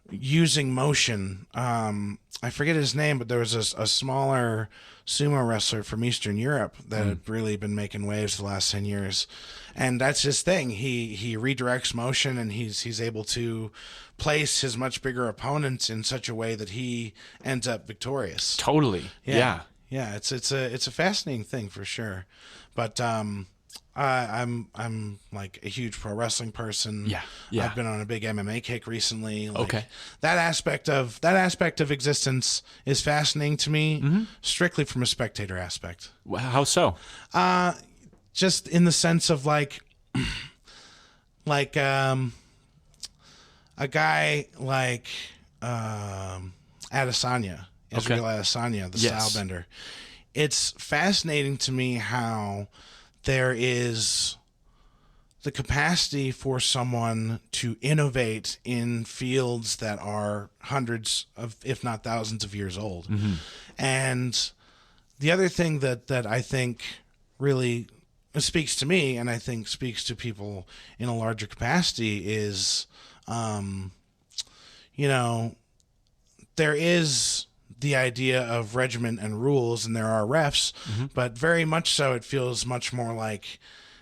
using motion. I forget his name, but there was a smaller sumo wrestler from Eastern Europe that had really been making waves the last 10 years. And that's his thing. He redirects motion, and he's able to place his much bigger opponents in such a way that he ends up victorious. Totally. Yeah. Yeah, it's a fascinating thing for sure. But I'm like a huge pro wrestling person. Yeah. I've been on a big MMA kick recently. Like, Okay. That aspect of existence is fascinating to me, strictly from a spectator aspect. How so? Just in the sense of like a guy like Adesanya, Israel Adesanya, the stylebender. It's fascinating to me how there is the capacity for someone to innovate in fields that are hundreds of, if not thousands of years old. And the other thing that I think really speaks to me, and I think speaks to people in a larger capacity, is, there is the idea of regiment and rules, and there are refs, but very much so it feels much more like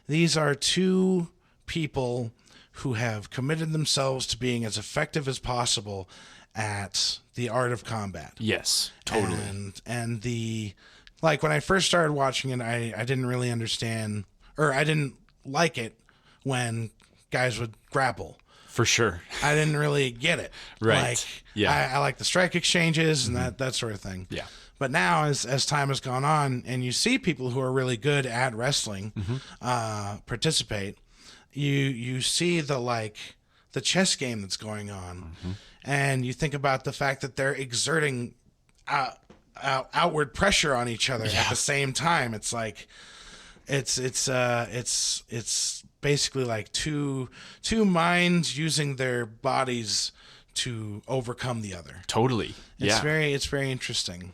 these are two people who have committed themselves to being as effective as possible at the art of combat. Yes, totally. And the, like, when I first started watching it, I didn't really understand, or I didn't like it when guys would grapple. For sure. I didn't really get it. Right. Like, I like the strike exchanges and that sort of thing. Yeah. But now, as time has gone on, and you see people who are really good at wrestling participate, you see the chess game that's going on, and you think about the fact that they're exerting outward pressure on each other at the same time. It's like it's basically like two minds using their bodies to overcome the other. Totally. It's very interesting.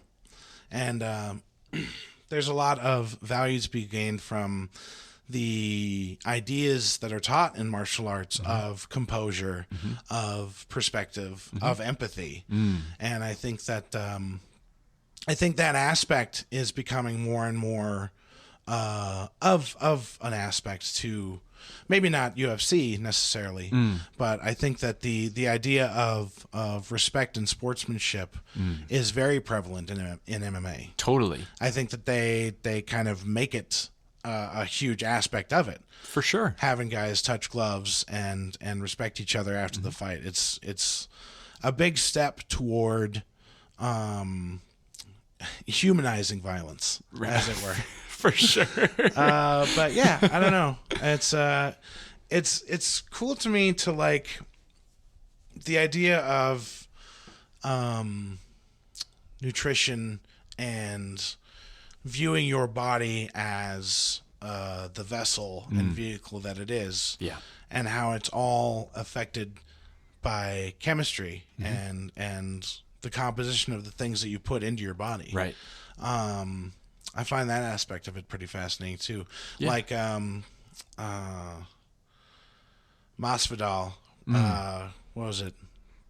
And there's a lot of value to be gained from the ideas that are taught in martial arts of composure, of perspective, of empathy. And I think that aspect is becoming more and more of an aspect to, maybe not UFC necessarily, but I think that the idea of respect and sportsmanship is very prevalent in MMA. Totally. I think that they kind of make it a huge aspect of it. For sure. Having guys touch gloves and respect each other after the fight. It's a big step toward humanizing violence, as it were. For sure. But yeah, I don't know. It's cool to me to like the idea of nutrition and viewing your body as the vessel and vehicle that it is. Yeah. And how it's all affected by chemistry and the composition of the things that you put into your body. Right. I find that aspect of it pretty fascinating too. Yeah. Like Masvidal, what was it?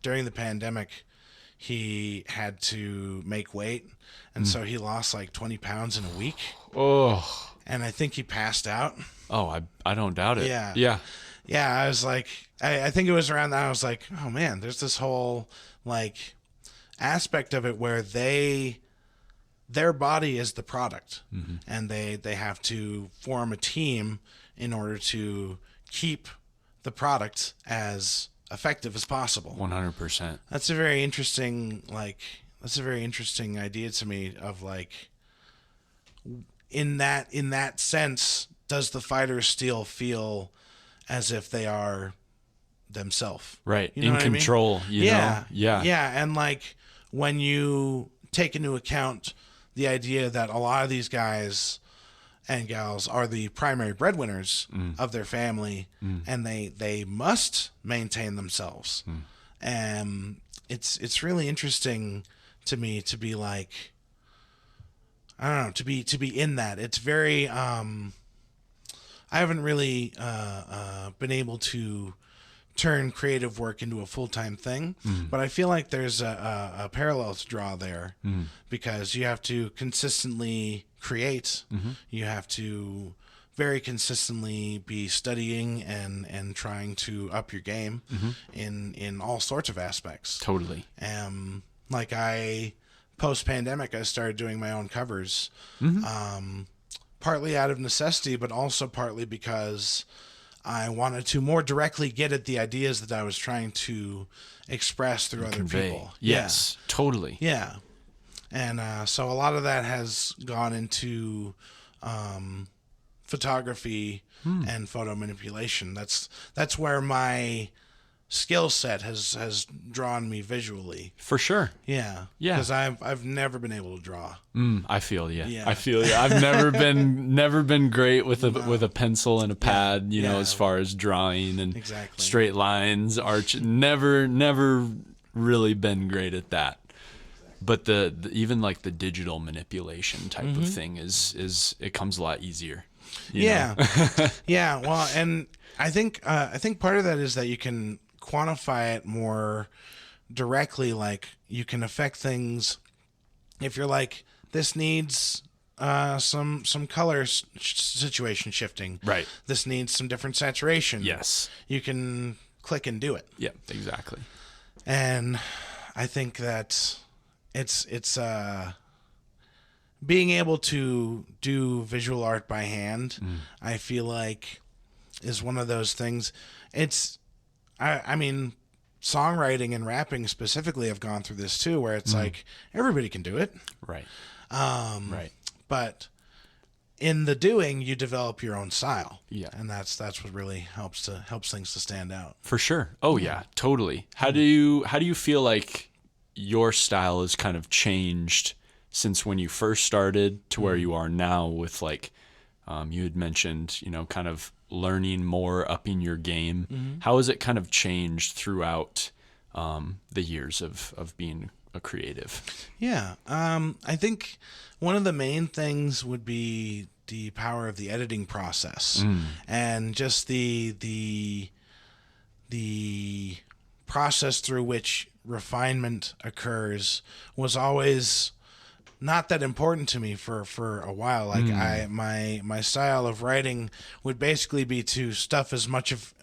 During the pandemic, he had to make weight, and so he lost like 20 pounds in a week. Oh. And I think he passed out. Oh, I don't doubt it. Yeah. Yeah. Yeah, I was like, I think it was around that I was like, oh man, there's this whole like aspect of it where their body is the product, and they have to form a team in order to keep the product as effective as possible. 100%. That's a very interesting idea to me of like in that sense, does the fighter still feel as if they are themselves? Right. You know in what I mean? control, you know? Yeah. Yeah, and like when you take into account the idea that a lot of these guys and gals are the primary breadwinners of their family, and they must maintain themselves. And it's really interesting to me to be like, I don't know, to be in that. It's very I haven't really been able to turn creative work into a full-time thing, but I feel like there's a parallel to draw there, because you have to consistently create. You have to very consistently be studying and trying to up your game in all sorts of aspects. Totally. Like post-pandemic, I started doing my own covers, partly out of necessity, but also partly because I wanted to more directly get at the ideas that I was trying to express through other people. Yes, totally. Yeah. And so a lot of that has gone into photography and photo manipulation. That's where my skill set has drawn me visually. For sure. Yeah. Yeah. Because I've never been able to draw. I feel you. Yeah. I feel you. I've never been great with a pencil and a pad, you know, as far as drawing and straight lines, arch. Never really been great at that. But the even like the digital manipulation type of thing is it comes a lot easier. You know? Yeah. Well, and I think part of that is that you can quantify it more directly. Like you can affect things if you're like, this needs some color situation shifting. Right. This needs some different saturation. Yes. You can click and do it. Yeah, exactly. And I think that it's being able to do visual art by hand, I feel like is one of those things. I mean, songwriting and rapping specifically have gone through this too, where it's like everybody can do it. Right. Right. But in the doing, you develop your own style. Yeah. And that's what really helps things to stand out. For sure. Oh yeah, totally. How do you feel like your style has kind of changed since when you first started to where you are now with like you had mentioned, you know, kind of learning more, upping your game. How has it kind of changed throughout the years of being a creative? Yeah. I think one of the main things would be the power of the editing process and just the process through which refinement occurs was always not that important to me for a while. Like my style of writing would basically be to stuff as much of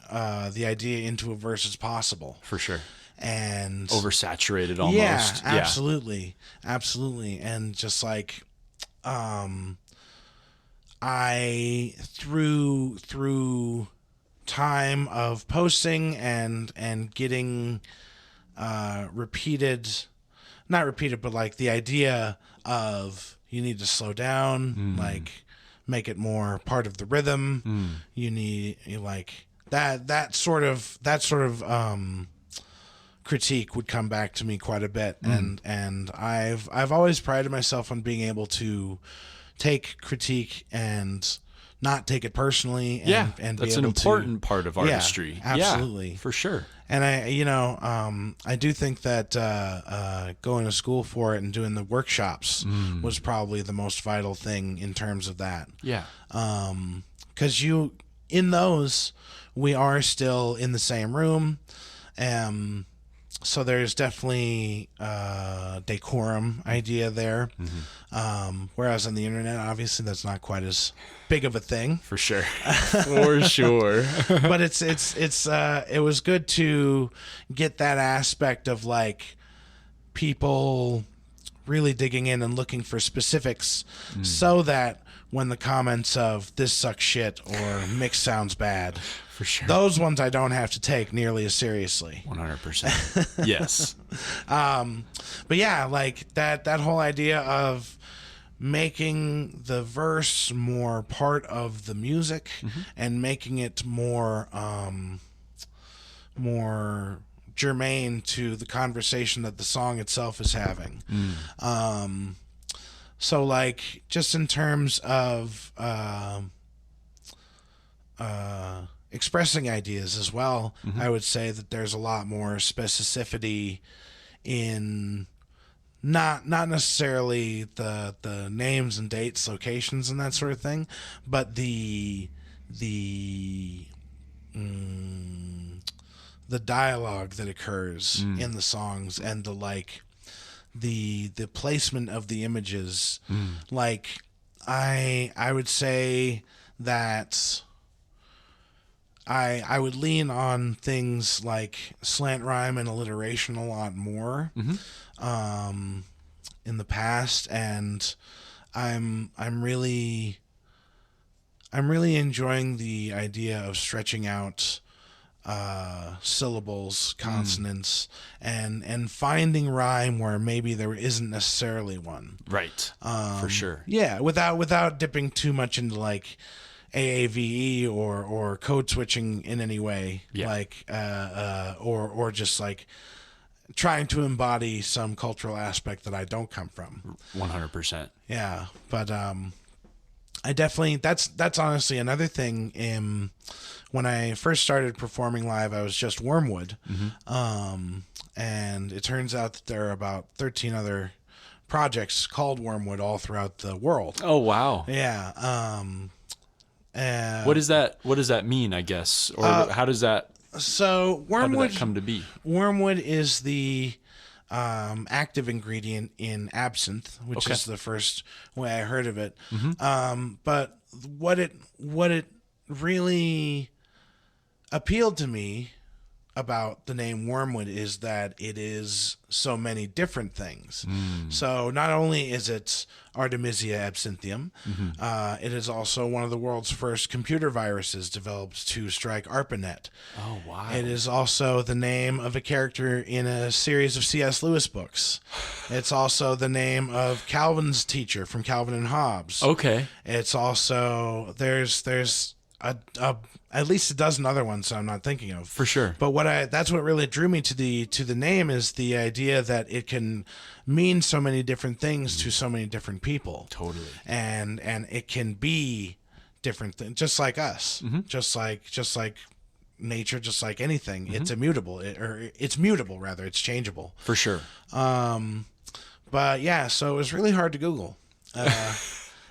the idea into a verse as possible. For sure. And oversaturated almost. Yeah, absolutely. Absolutely. And just like I through time of posting and getting repeated, not repeated, but like the idea of you need to slow down, like make it more part of the rhythm. You like that sort of critique would come back to me quite a bit, and I've always prided myself on being able to take critique and not take it personally, and that's be an able important part of artistry. Absolutely. Yeah, for sure. And I do think that going to school for it and doing the workshops was probably the most vital thing in terms of that. Yeah. Because in those, we are still in the same room. So there's definitely decorum idea there. Whereas on the internet, obviously, that's not quite as big of a thing. For sure. For sure. But it was good to get that aspect of like people really digging in and looking for specifics, so that when the comments of this sucks shit or mix sounds bad, for sure, those ones I don't have to take nearly as seriously. 100%. Yes. But yeah, like that whole idea of making the verse more part of the music and making it more germane to the conversation that the song itself is having. So like just in terms of expressing ideas as well, I would say that there's a lot more specificity in not necessarily the names and dates, locations, and that sort of thing, but the dialogue that occurs in the songs, and the placement of the images. Like I would say that I would lean on things like slant rhyme and alliteration a lot more in the past, and I'm really enjoying the idea of stretching out syllables, consonants, and finding rhyme where maybe there isn't necessarily one. Right. For sure. Yeah, without dipping too much into like AAVE or code switching in any way. Yeah. Like or just like trying to embody some cultural aspect that I don't come from. 100%. Yeah, but I definitely that's honestly another thing. When I first started performing live, I was just Wormwood, and it turns out that there are about 13 other projects called Wormwood all throughout the world. Oh wow. Yeah. What does that mean, I guess, or how does that? So How did Wormwood that come to be? Wormwood is the active ingredient in absinthe, which is the first way I heard of it. But what it really appealed to me about the name Wormwood is that it is so many different things. So not only is it Artemisia absinthium, it is also one of the world's first computer viruses developed to strike ARPANET. Oh, wow. It is also the name of a character in a series of C.S. Lewis books. It's also the name of Calvin's teacher from Calvin and Hobbes. Okay. It's also there's at least a dozen other ones that I'm not thinking of. For sure. But that's what really drew me to the name is the idea that it can mean so many different things to so many different people. Totally. And it can be different things, just like us, just like nature, just like anything. It's immutable, it's mutable rather. It's changeable. For sure. But yeah, so it was really hard to Google,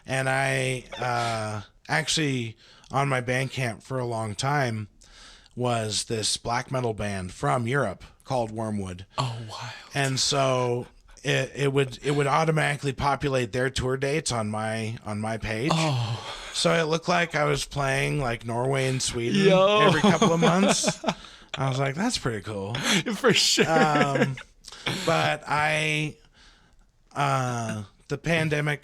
and I actually on my Bandcamp for a long time was this black metal band from Europe called Wormwood. Oh wow. And so it would automatically populate their tour dates on my page. Oh. So it looked like I was playing like Norway and Sweden every couple of months. I was like, that's pretty cool. For sure. But the pandemic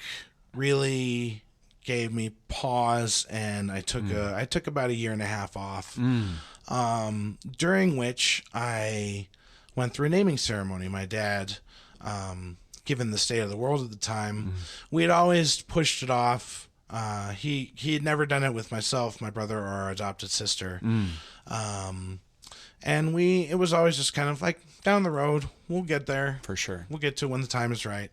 really gave me pause, and I took about a year and a half off, during which I went through a naming ceremony. My dad, given the state of the world at the time, we had always pushed it off. He had never done it with myself, my brother, or our adopted sister. And it was always just kind of like, down the road, we'll get there. For sure. We'll get to it when the time is right.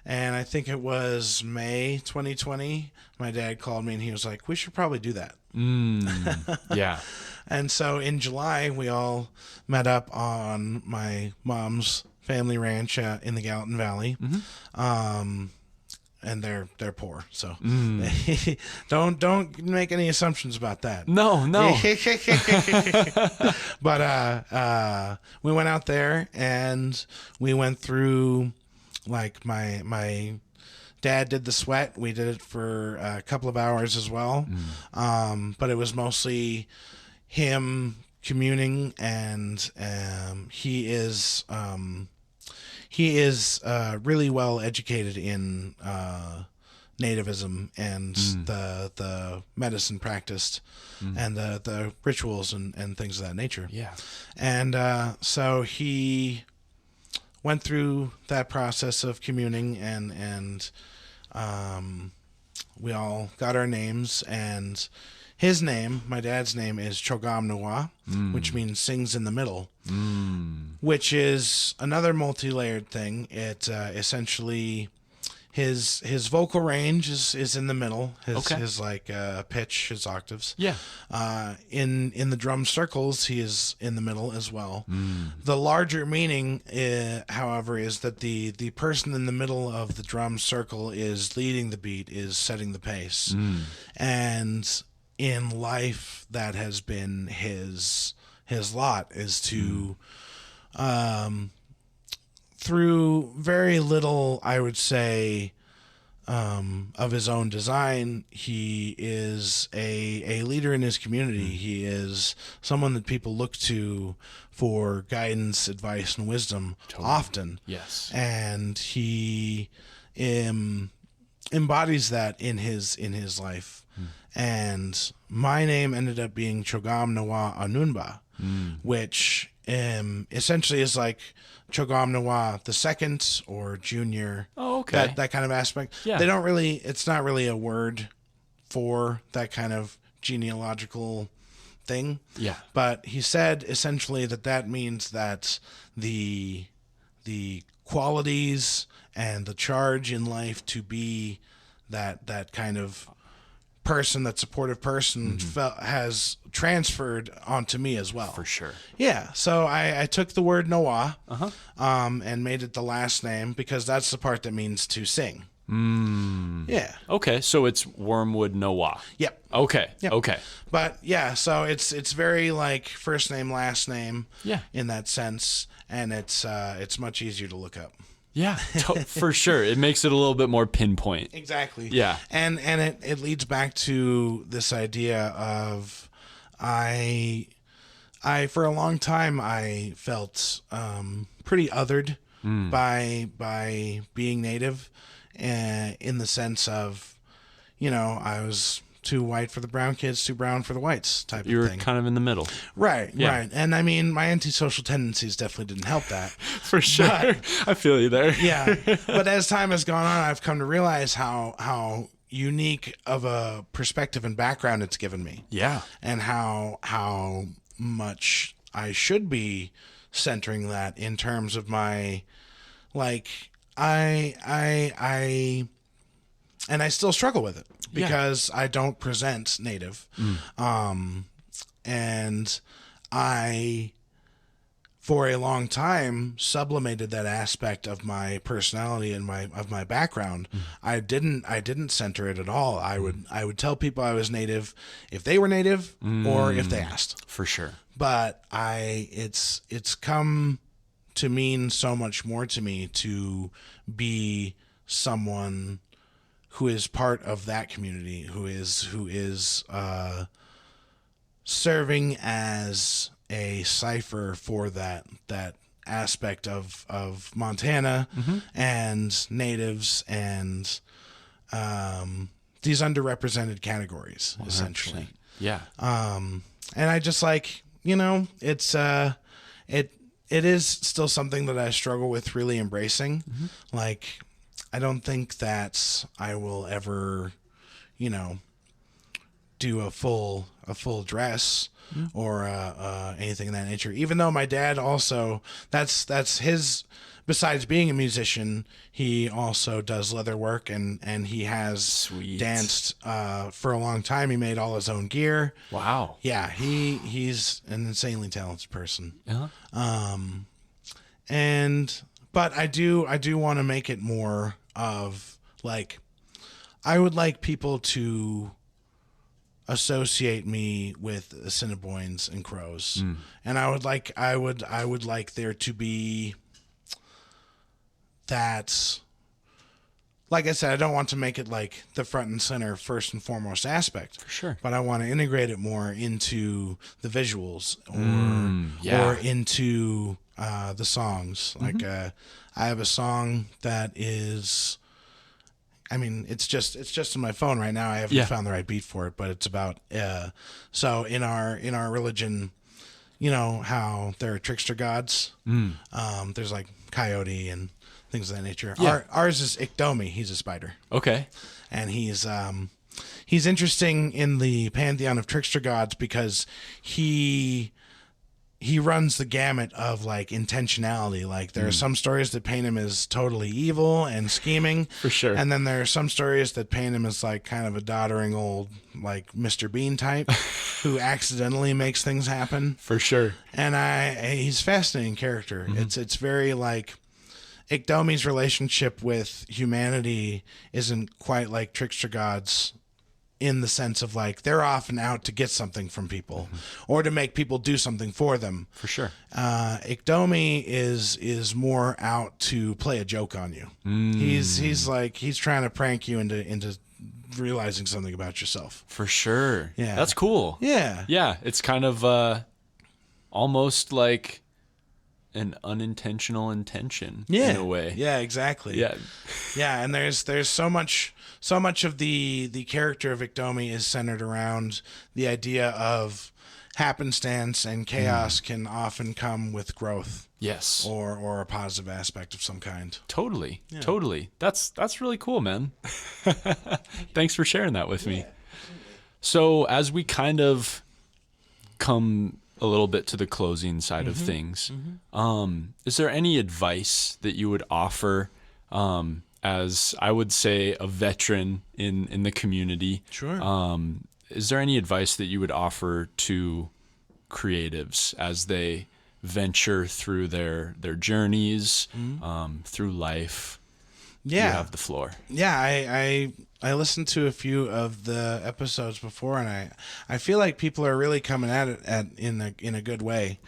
And I think it was May 2020, my dad called me and he was like, we should probably do that. Yeah. And so in July, we all met up on my mom's family ranch in the Gallatin Valley. And they're poor, so don't make any assumptions about that. No. But we went out there and we went through, like, my dad did the sweat. We did it for a couple of hours as well, but it was mostly him communing, and he is really well educated in nativism and the medicine practiced and the rituals and things of that nature. Yeah. And so he went through that process of communing, and we all got our names, and his name, my dad's name, is Chogam Nowa, which means sings in the middle, which is another multi-layered thing. It essentially, his vocal range is in the middle. His like pitch, his octaves. Yeah. In the drum circles, he is in the middle as well. The larger meaning, however, is that the person in the middle of the drum circle is leading the beat, is setting the pace, and in life, that has been his lot, is to, through very little, I would say, of his own design, he is a leader in his community. He is someone that people look to for guidance, advice, and wisdom often. Yes. And he embodies that in his life. And my name ended up being Chogam Nowa Anunba, which essentially is like Chogam Nowa the second or junior. Oh, okay. That kind of aspect. Yeah. It's not really a word for that kind of genealogical thing. Yeah. But he said essentially that means that the qualities and the charge in life to be that kind of person, that supportive person, has transferred onto me as well. For sure. Yeah. So I took the word Noah, and made it the last name, because that's the part that means to sing. Yeah. Okay, so it's Wormwood Nowa. Yep. Okay. Yep. Okay. But yeah, so it's very like first name, last name. Yeah. In that sense, and it's much easier to look up. Yeah, for sure. It makes it a little bit more pinpoint. Exactly. Yeah. And it leads back to this idea of I for a long time I felt pretty othered by being Native, in the sense of, I was too white for the brown kids, too brown for the whites type of thing. You were kind of in the middle. Right, Yeah. right. And I mean, my antisocial tendencies definitely didn't help that. For sure. I feel you there. Yeah. But as time has gone on, I've come to realize how unique of a perspective and background it's given me. Yeah. And how much I should be centering that in terms of my, like, I still struggle with it, because I don't present Native. And I, for a long time, sublimated that aspect of my personality and of my background. I didn't center it at all. I would tell people I was Native if they were Native, or if they asked. For sure. But it's come to mean so much more to me to be someone who is part of that community, who is serving as a cipher for that aspect of Montana and natives and these underrepresented categories, 100%. essentially. Yeah. And I just like, it's it is still something that I struggle with really embracing. Like, I don't think that I will ever, do a full dress or anything of that nature. Even though my dad also, that's his. Besides being a musician, he also does leather work, and he has Sweet. danced for a long time. He made all his own gear. Wow. Yeah, he's an insanely talented person. Yeah. But I do want to make it more of like, I would like people to associate me with Assiniboines and Crows, and I would like there to be that. Like I said, I don't want to make it like the front and center, first and foremost aspect. For sure. But I want to integrate it more into the visuals or into the songs. Like I have a song that is, it's just in my phone right now. I haven't found the right beat for it, but it's about so in our religion, how there are trickster gods. There's like coyote and things of that nature. Yeah. Ours is Iktomi. He's a spider. Okay. And he's interesting in the pantheon of trickster gods because he runs the gamut of like intentionality. Like there are some stories that paint him as totally evil and scheming. For sure. And then there are some stories that paint him as like kind of a doddering old like Mr. Bean type who accidentally makes things happen. For sure. And he's a fascinating character. It's very like Iktomi's relationship with humanity isn't quite like trickster gods in the sense of like they're often out to get something from people or to make people do something for them. For sure. Iktomi is more out to play a joke on you. He's trying to prank you into realizing something about yourself. For sure. Yeah. That's cool. Yeah. Yeah. It's kind of almost like an unintentional intention in a way. Yeah, exactly. Yeah. Yeah, and there's so much of the character of Iktomi is centered around the idea of happenstance and chaos can often come with growth. Yes. Or a positive aspect of some kind. Totally. Yeah. Totally. That's really cool, man. Thanks for sharing that with me. So as we kind of come a little bit to the closing side of things, is there any advice that you would offer as I would say a veteran in the community? Sure. Is there any advice that you would offer to creatives as they venture through their journeys through life? Yeah. You have the floor. Yeah, I listened to a few of the episodes before, and I feel like people are really coming at it in a good way.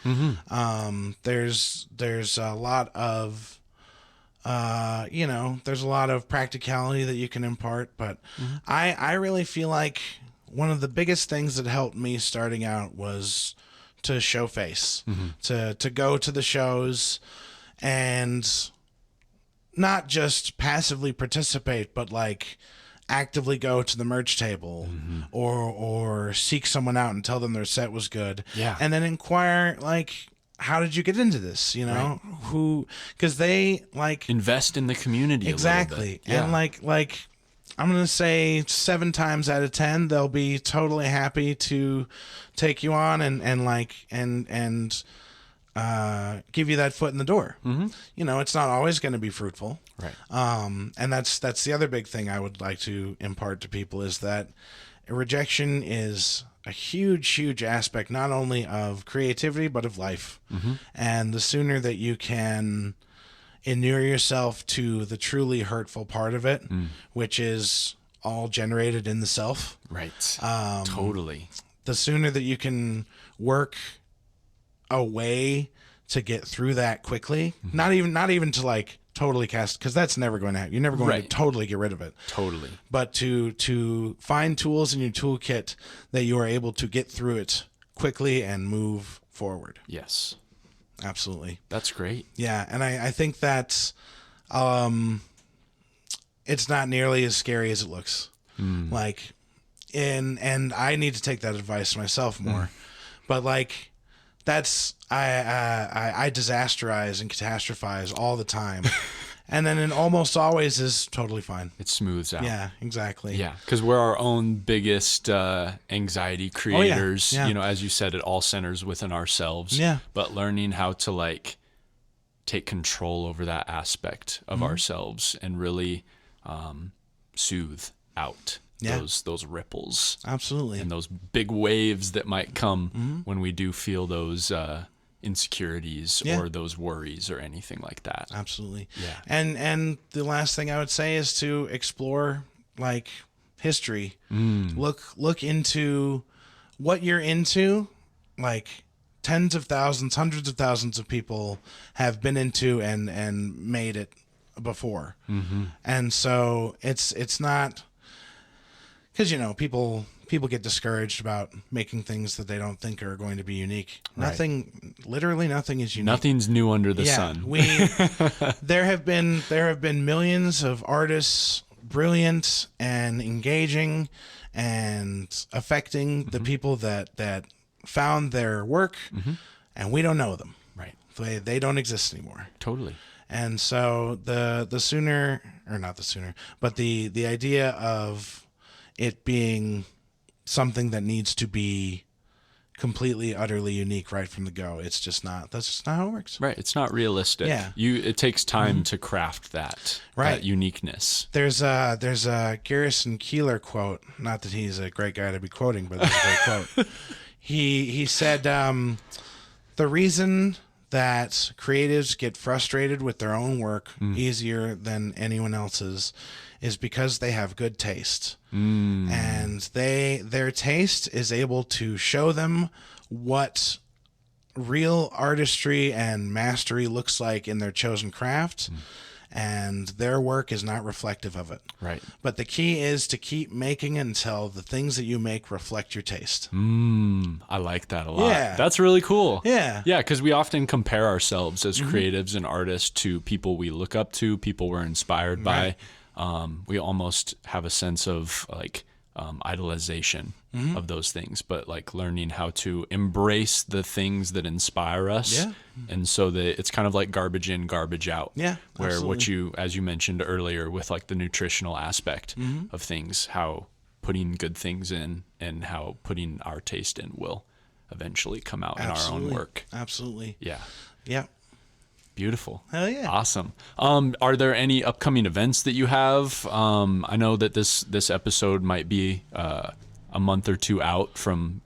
There's a lot of there's a lot of practicality that you can impart, but I really feel like one of the biggest things that helped me starting out was to show face, to go to the shows and not just passively participate, but like actively go to the merch table or seek someone out and tell them their set was good. Yeah. And then inquire like, how did you get into this? Right. Because they like invest in the community. Exactly. A little bit. Yeah. And like I'm going to say 7 times out of 10, they'll be totally happy to take you on and give you that foot in the door. It's not always going to be fruitful. Right. And that's the other big thing I would like to impart to people is that rejection is a huge aspect, not only of creativity, but of life. And the sooner that you can inure yourself to the truly hurtful part of it, which is all generated in the self. Right. Totally. The sooner that you can work a way to get through that quickly, not even to like totally cast, because that's never going to happen. You're never going to totally get rid of it. Totally. But to find tools in your toolkit that you are able to get through it quickly and move forward. Yes. Absolutely. That's great. Yeah, and I think that's it's not nearly as scary as it looks. Like, and I need to take that advice myself more. But like, that's I disasterize and catastrophize all the time. And then it almost always is totally fine. It smooths out. Yeah, exactly. Yeah, because we're our own biggest anxiety creators. Yeah. You know, as you said, it all centers within ourselves. Yeah. But learning how to like take control over that aspect of ourselves and really soothe out those ripples. Absolutely. And those big waves that might come when we do feel those insecurities or those worries or anything like that. Absolutely. Yeah. And the last thing I would say is to explore like history. Look into what you're into. Like tens of thousands, hundreds of thousands of people have been into and made it before. And so it's not, because you know people get discouraged about making things that they don't think are going to be unique. Right. Literally nothing is unique. Nothing's new under the sun. There have been millions of artists, brilliant and engaging and affecting the people that found their work, and we don't know them. Right. They don't exist anymore. Totally. And so the sooner, or not the sooner, but the idea of it being something that needs to be completely, utterly unique right from the go, that's just not how it works. Right. It's not realistic. Yeah. It takes time to craft that uniqueness. There's a Garrison Keillor quote, not that he's a great guy to be quoting, but it's a great quote. He said, the reason that creatives get frustrated with their own work easier than anyone else's is because they have good taste. And their taste is able to show them what real artistry and mastery looks like in their chosen craft, and their work is not reflective of it. Right. But the key is to keep making until the things that you make reflect your taste. I like that a lot. Yeah. That's really cool. Yeah. Yeah, because we often compare ourselves as creatives and artists to people we look up to, people we're inspired by. We almost have a sense of like idolization of those things, but like learning how to embrace the things that inspire us. Yeah. And so that it's kind of like garbage in, garbage out. Yeah, Where absolutely. as you mentioned earlier, with like the nutritional aspect of things, how putting good things in and how putting our taste in will eventually come out in our own work. Absolutely. Yeah. Yeah. Beautiful. Hell yeah. Awesome. Are there any upcoming events that you have? I know that this episode might be a month or two out from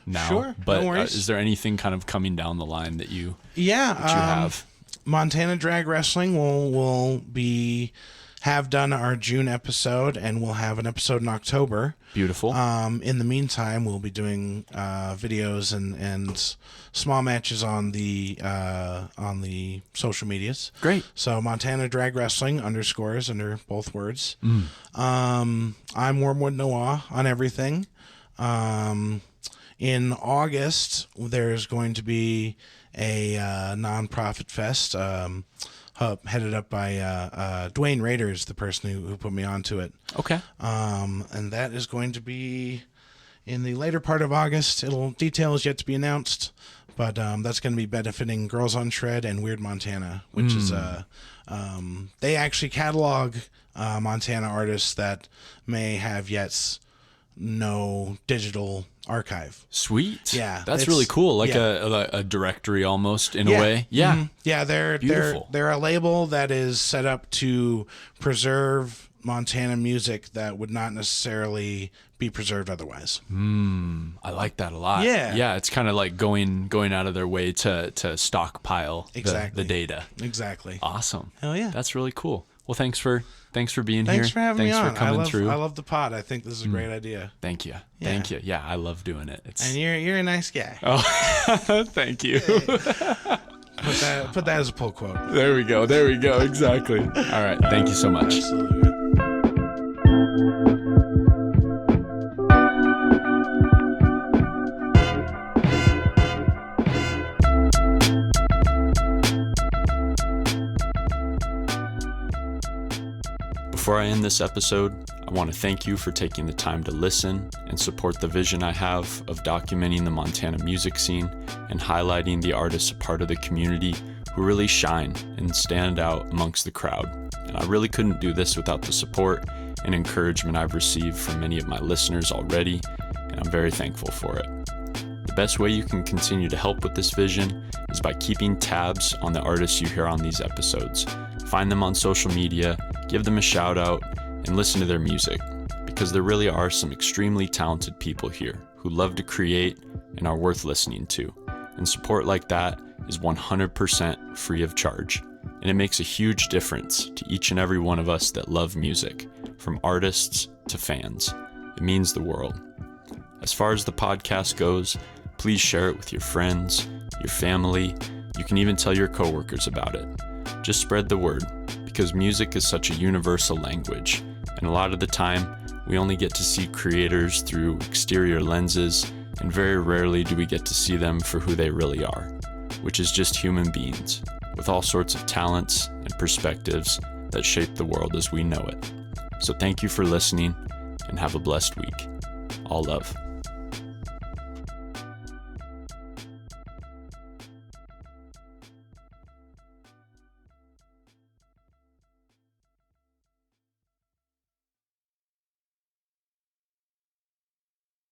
now. Sure, But no worries. is there anything kind of coming down the line that you have? Montana Drag Wrestling will have done our June episode, and we'll have an episode in October. Beautiful. In the meantime, we'll be doing videos and small matches on the social medias. Great. So Montana Drag Wrestling _ under both words. I'm Wormwood Nowa on everything. In August, there's going to be a nonprofit fest headed up by Dwayne Rader's the person who put me onto it. Okay. And that is going to be in the later part of August. Details yet to be announced, but that's going to be benefiting Girls on Shred and Weird Montana, which is they actually catalog Montana artists that may have yet no digital archive. Sweet. Yeah, That's really cool. Like a directory almost in a way. Yeah. Yeah, they're a label that is set up to preserve Montana music that would not necessarily be preserved otherwise. I like that a lot. Yeah. Yeah, it's kind of like going out of their way to stockpile the data. Exactly. Awesome. Hell yeah. That's really cool. Well, thanks for being here. Thanks for having me on. Thanks for coming through. I love the pod. I think this is a great idea. Thank you. Thank you. Yeah, I love doing it. And you're a nice guy. Oh, thank you. Put that as a pull quote. There we go. Exactly. All right. Thank you so much. Absolutely. Before I end this episode, I want to thank you for taking the time to listen and support the vision I have of documenting the Montana music scene and highlighting the artists a part of the community who really shine and stand out amongst the crowd. And I really couldn't do this without the support and encouragement I've received from many of my listeners already, and I'm very thankful for it. The best way you can continue to help with this vision is by keeping tabs on the artists you hear on these episodes. Find them on social media, give them a shout out, and listen to their music, because there really are some extremely talented people here who love to create and are worth listening to. And support like that is 100% free of charge, and it makes a huge difference to each and every one of us that love music, from artists to fans. It means the world. As far as the podcast goes, please share it with your friends, your family. You can even tell your coworkers about it. Just spread the word, because music is such a universal language, and a lot of the time, we only get to see creators through exterior lenses, and very rarely do we get to see them for who they really are, which is just human beings, with all sorts of talents and perspectives that shape the world as we know it. So thank you for listening, and have a blessed week. All love.